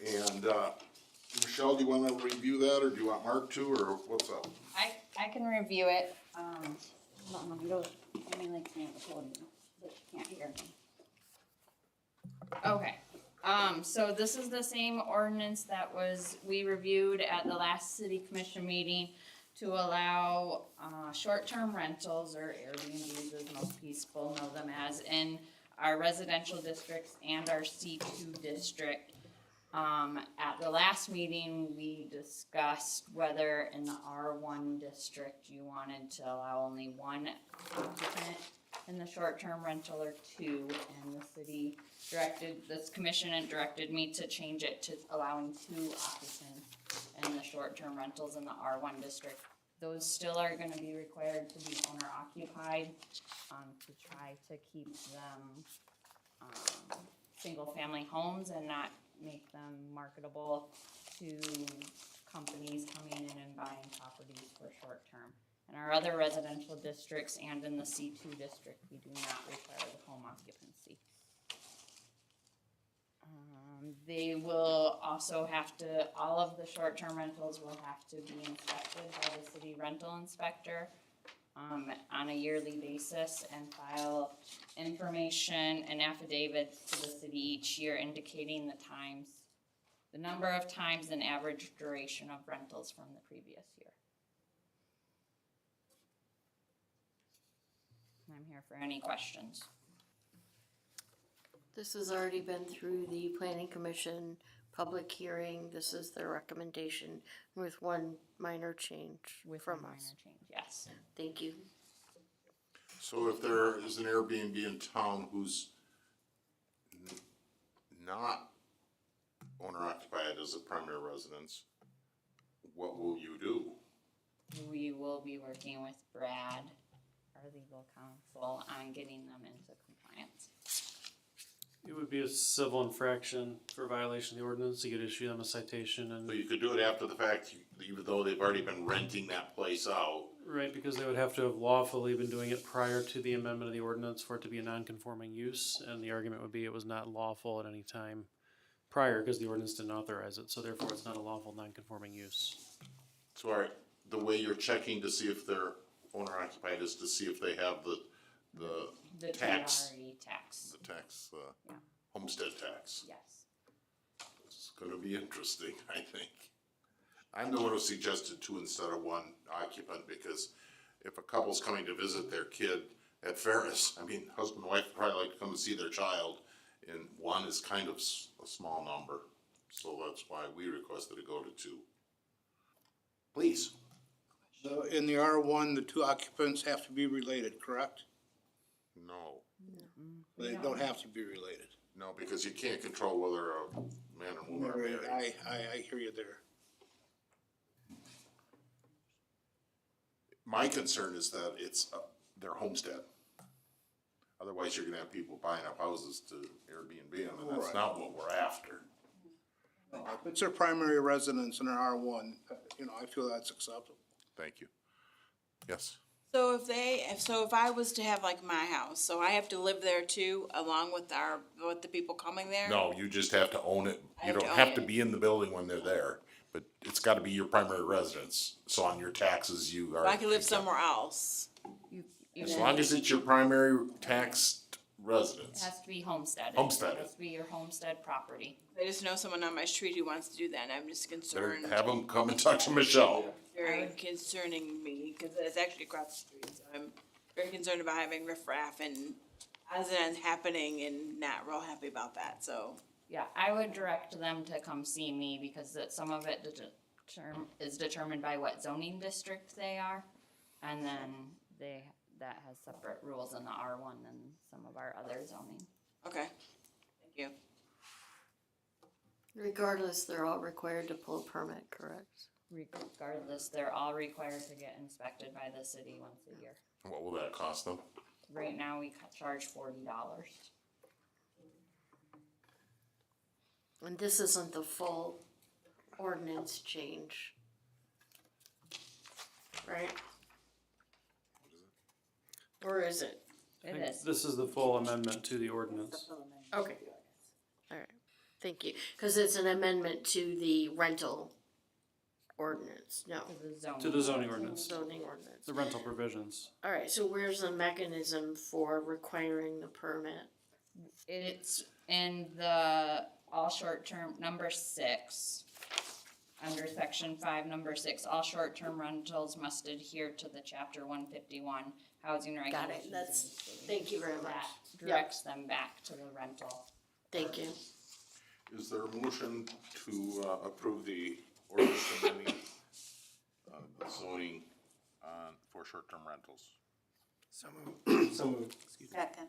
And, Michelle, do you wanna review that or do you want Mark to, or what's up? I can review it, Okay, so this is the same ordinance that we reviewed at the last city commission meeting. to allow, short-term rentals or Airbnbs, as most people know them as, in our residential districts and our C2 district. At the last meeting, we discussed whether in the R1 district you wanted to allow only one occupant in the short-term rental or two, and the city this commission had directed me to change it to allowing two occupants in the short-term rentals in the R1 district. Those still are gonna be required to be owner occupied, to try to keep them, single-family homes and not make them marketable to companies coming in and buying properties for short-term. In our other residential districts and in the C2 district, we do not require the home occupancy. They will also have to, all of the short-term rentals will have to be inspected by the city rental inspector on a yearly basis and file information and affidavits to the city each year indicating the number of times and average duration of rentals from the previous year. I'm here for any questions. This has already been through the planning commission, public hearing, this is their recommendation with one minor change from us. Minor change, yes. Thank you. So if there is an Airbnb in town who's not owner occupied as a primary residence, what will you do? We will be working with Brad, our legal counsel, on getting them into compliance. It would be a civil infraction for violation of the ordinance. You could issue them a citation So and, you could do it after the fact, even though they've already been renting that place out. right, because they would have to have lawfully been doing it prior to the amendment of the ordinance for it to be a non-conforming use. And the argument would be it was not lawful at any time prior because the ordinance didn't authorize it. So therefore it's not a lawful non-conforming use. So all right, the way you're checking to see if they're owner occupied is to see if they have the tax. TRE tax, The tax, Yeah. homestead tax. yes. It's gonna be interesting, I think. I'm the one who suggested two instead of one occupant, because if a couple's coming to visit their kid at Ferris, I mean, husband and wife would probably like to come and see their child, and one is kind of a small number, so that's why we requested to go to two. Please. So in the R1, the two occupants have to be related, correct? No, They don't have to be related. no, because you can't control whether a man or woman are married. I hear you there. My concern is that it's their homestead. Otherwise, you're gonna have people buying up houses to Airbnb them, and that's Right. not what we're after. If it's their primary residence in an R1, I feel that's acceptable. Thank you. Yes? So if I was to have like my house, so I have to live there too, along with the people coming there? No, you just have to own it. I You have to don't own have to it. be in the building when they're there, but it's gotta be your primary residence. So on your taxes, you are. I could live somewhere else. As long as it's your primary taxed It residence. has to be homesteaded. Homesteaded. It has to be your homestead property. I just know someone on my street who wants to do that, and I'm just Better concerned. have them come and talk to Michelle. Very concerning me, because it's actually across the street, so I'm very concerned about having riffraff and accidents happening and not real happy about that, so. Yeah, I would direct them to come see me because some of it is determined by what zoning district they are. And then that has separate rules in the R1 than some of our other zoning. Okay, thank you. Regardless, they're all required to pull a permit, correct? Regardless, they're all required to get inspected by the city once a year. What will that cost them? Right now, we charge $40. And this isn't the full ordinance change. Right? Or is it? I think this is the full amendment to the ordinance. Okay. Alright, thank you, cause it's an amendment to the rental ordinance, no. To the zoning ordinance, Zoning ordinance. the rental provisions. Alright, so where's the mechanism for requiring the permit? It's in the all short term, number 6. under section 5, number 6, all short-term rentals must adhere to the chapter 151 housing regulations. Got it, that's, thank you very much. That directs them back to the rental. Thank you. Is there a motion to approve the ordinance amending the zoning for short-term rentals? So moved. So moved. Excuse me. Second.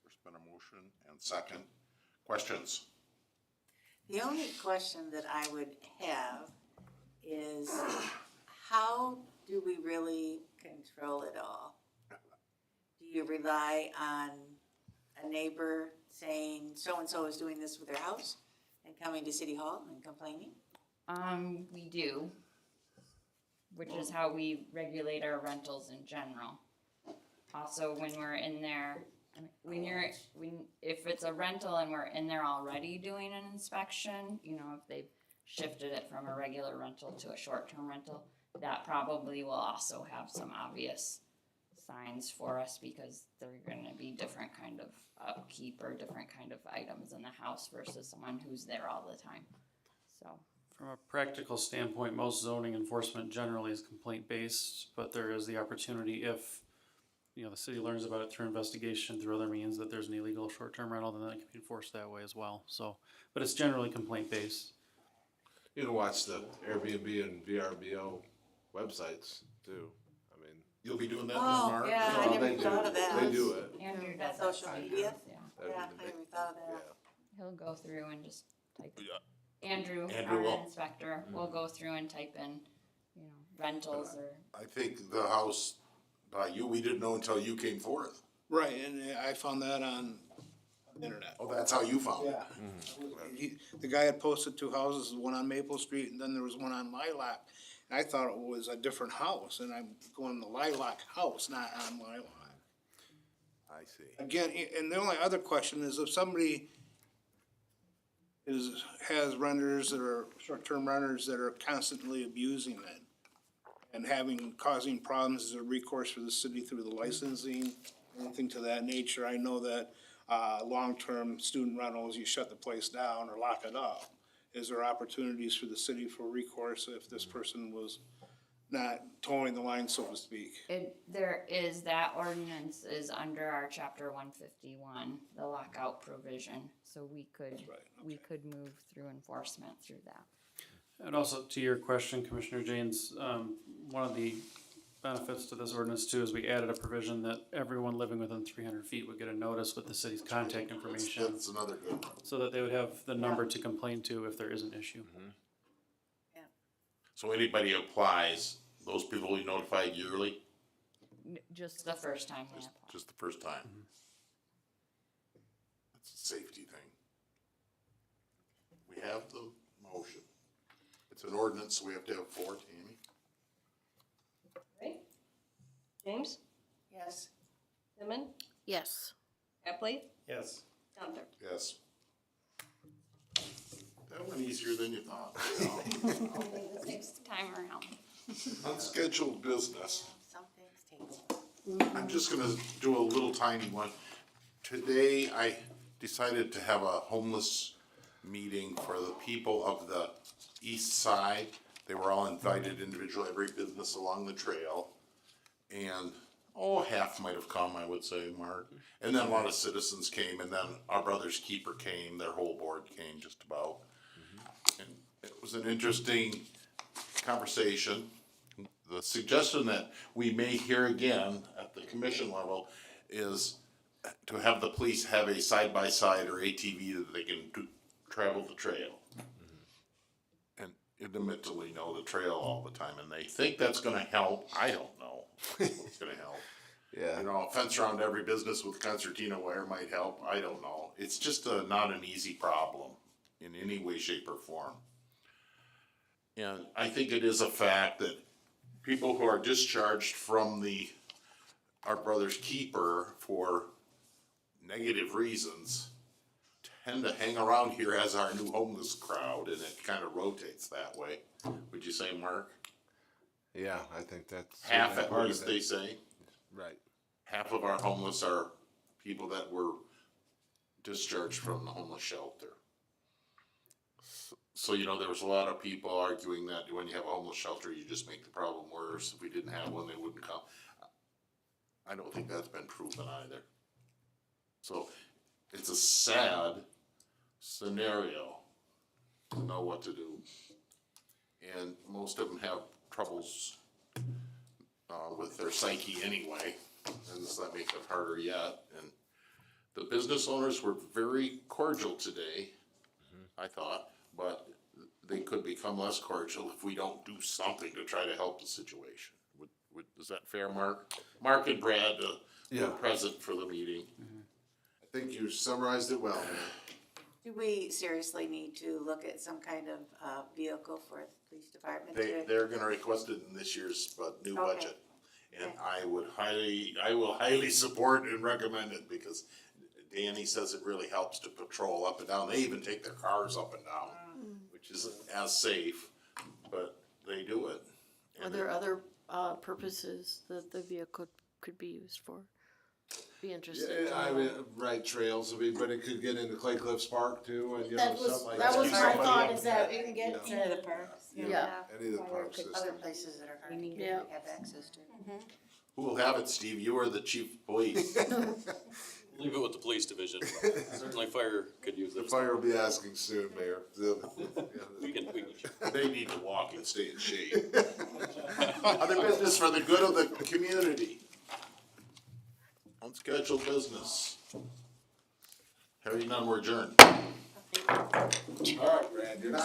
There's been a motion and second. Questions? The only question that I would have is, how do we really control it all? Do you rely on a neighbor saying so-and-so is doing this with their house and coming to City Hall and complaining? We do, which is how we regulate our rentals in general. Also, when we're in there, if it's a rental and we're in there already doing an inspection, you know, if they've shifted it from a regular rental to a short-term rental, that probably will also have some obvious signs for us, because they're gonna be different kind of upkeep or different kind of items in the house versus someone who's there all the time, so. From a practical standpoint, most zoning enforcement generally is complaint-based, but there is the opportunity if, you know, the city learns about it through investigation, through other means, that there's an illegal short-term rental, then that can be enforced that way as well, so. But it's generally complaint-based. You can watch the Airbnb and VRBO websites too. I mean, You'll be doing that, Oh, Mark? yeah, I no, never they thought do. of that. They do it. Andrew On does social that media? sometimes, yeah. Yeah, I never thought of that. He'll go through and just type. Yeah. Andrew, Andrew will. our inspector, will go through and type in, you know, rentals or. I think the house by you, we didn't know until you came forth. Right, and I found that on the internet. Oh, that's how you found it? Yeah. The guy had posted 2 houses, one on Maple Street and then there was one on Lilac. And I thought it was a different house, and I'm going to the Lilac house, not on Lilac. I see. Again, and the only other question is if somebody has renters that are, short-term renters that are constantly abusing it and causing problems, is there recourse for the city through the licensing, anything to that nature? I know that, long-term student rentals, you shut the place down or lock it up. Is there opportunities for the city for recourse if this person was not towing the line, so to speak? There is, that ordinance is under our chapter 151, the lockout provision, so we could move through enforcement through that. And also to your question, Commissioner Janes, one of the benefits to this ordinance too is we added a provision that everyone living within 300 feet would get a notice with the city's contact information. That's another good one. So that they would have the number to complain to if there is an issue. So anybody who applies, those people will be notified yearly, Just the first time they apply. just the first time? That's a safety thing. We have the motion. It's an ordinance, so we have to have 4, Tammy. Right? James? Yes. Simmons? Yes. Epley? Yes. Gunther? Yes. That went easier than you thought. The sixth time around. Unscheduled business. Some things take. I'm just gonna do a little tiny one. Today, I decided to have a homeless meeting for the people of the east side. They were all invited individually, every business along the trail. And, half might have come, I would say, Mark. And then a lot of citizens came, and then our brother's keeper came, their whole board came just about. And it was an interesting conversation. The suggestion that we may hear again at the commission level is to have the police have a side-by-side or ATV that they can travel the trail. And intimately know the trail all the time, and they think that's gonna help. I don't know what's gonna help. Yeah. You know, a fence around every business with concertina wire might help, I don't know. It's just not an easy problem in any way, shape, or form. And I think it is a fact that people who are discharged from our brother's keeper for negative reasons tend to hang around here as our new homeless crowd, and it kind of rotates that way. Would you say, Mark? Yeah, I think that's. Half certainly at part of least, it. they say. Right. Half of our homeless are people that were discharged from the homeless shelter. So, you know, there was a lot of people arguing that when you have a homeless shelter, you just make the problem worse. If we didn't have one, they wouldn't come. I don't think that's been proven either. So it's a sad scenario to know what to do. And most of them have troubles with their psyche anyway, and this that makes it harder yet. And the business owners were very cordial today, I thought, but they could become less cordial if we don't do something to try to help the situation. Is that fair, Mark? Mark and Brad were Yeah. present for the meeting. I think you summarized it well, man. Do we seriously need to look at some kind of, vehicle for the police department They're gonna request it in this year's new Okay. budget. And I will highly support and recommend it, because Danny says it really helps to patrol up and down. They even take their cars up and down, which isn't as safe, but they do it. Are there other, purposes that the vehicle could be used for? Be interested. Yeah, I mean, right trails, I mean, but it could get into Clay Cliffs Park too, and you know, That was, something like that that. was my thought, is that it can get Any of the to, parks? yeah. Any of the park systems. Other places that are hard to Yeah. have access to. Who will have it, Steve? You are the chief of police. Leave it with the police division. Certainly fire could use The it. fire will be asking soon, Mayor. We can. They need to walk and stay in shape. Other business for the good of the community. Unscheduled business. Hearing none, we're adjourned. All right, Brad, you're not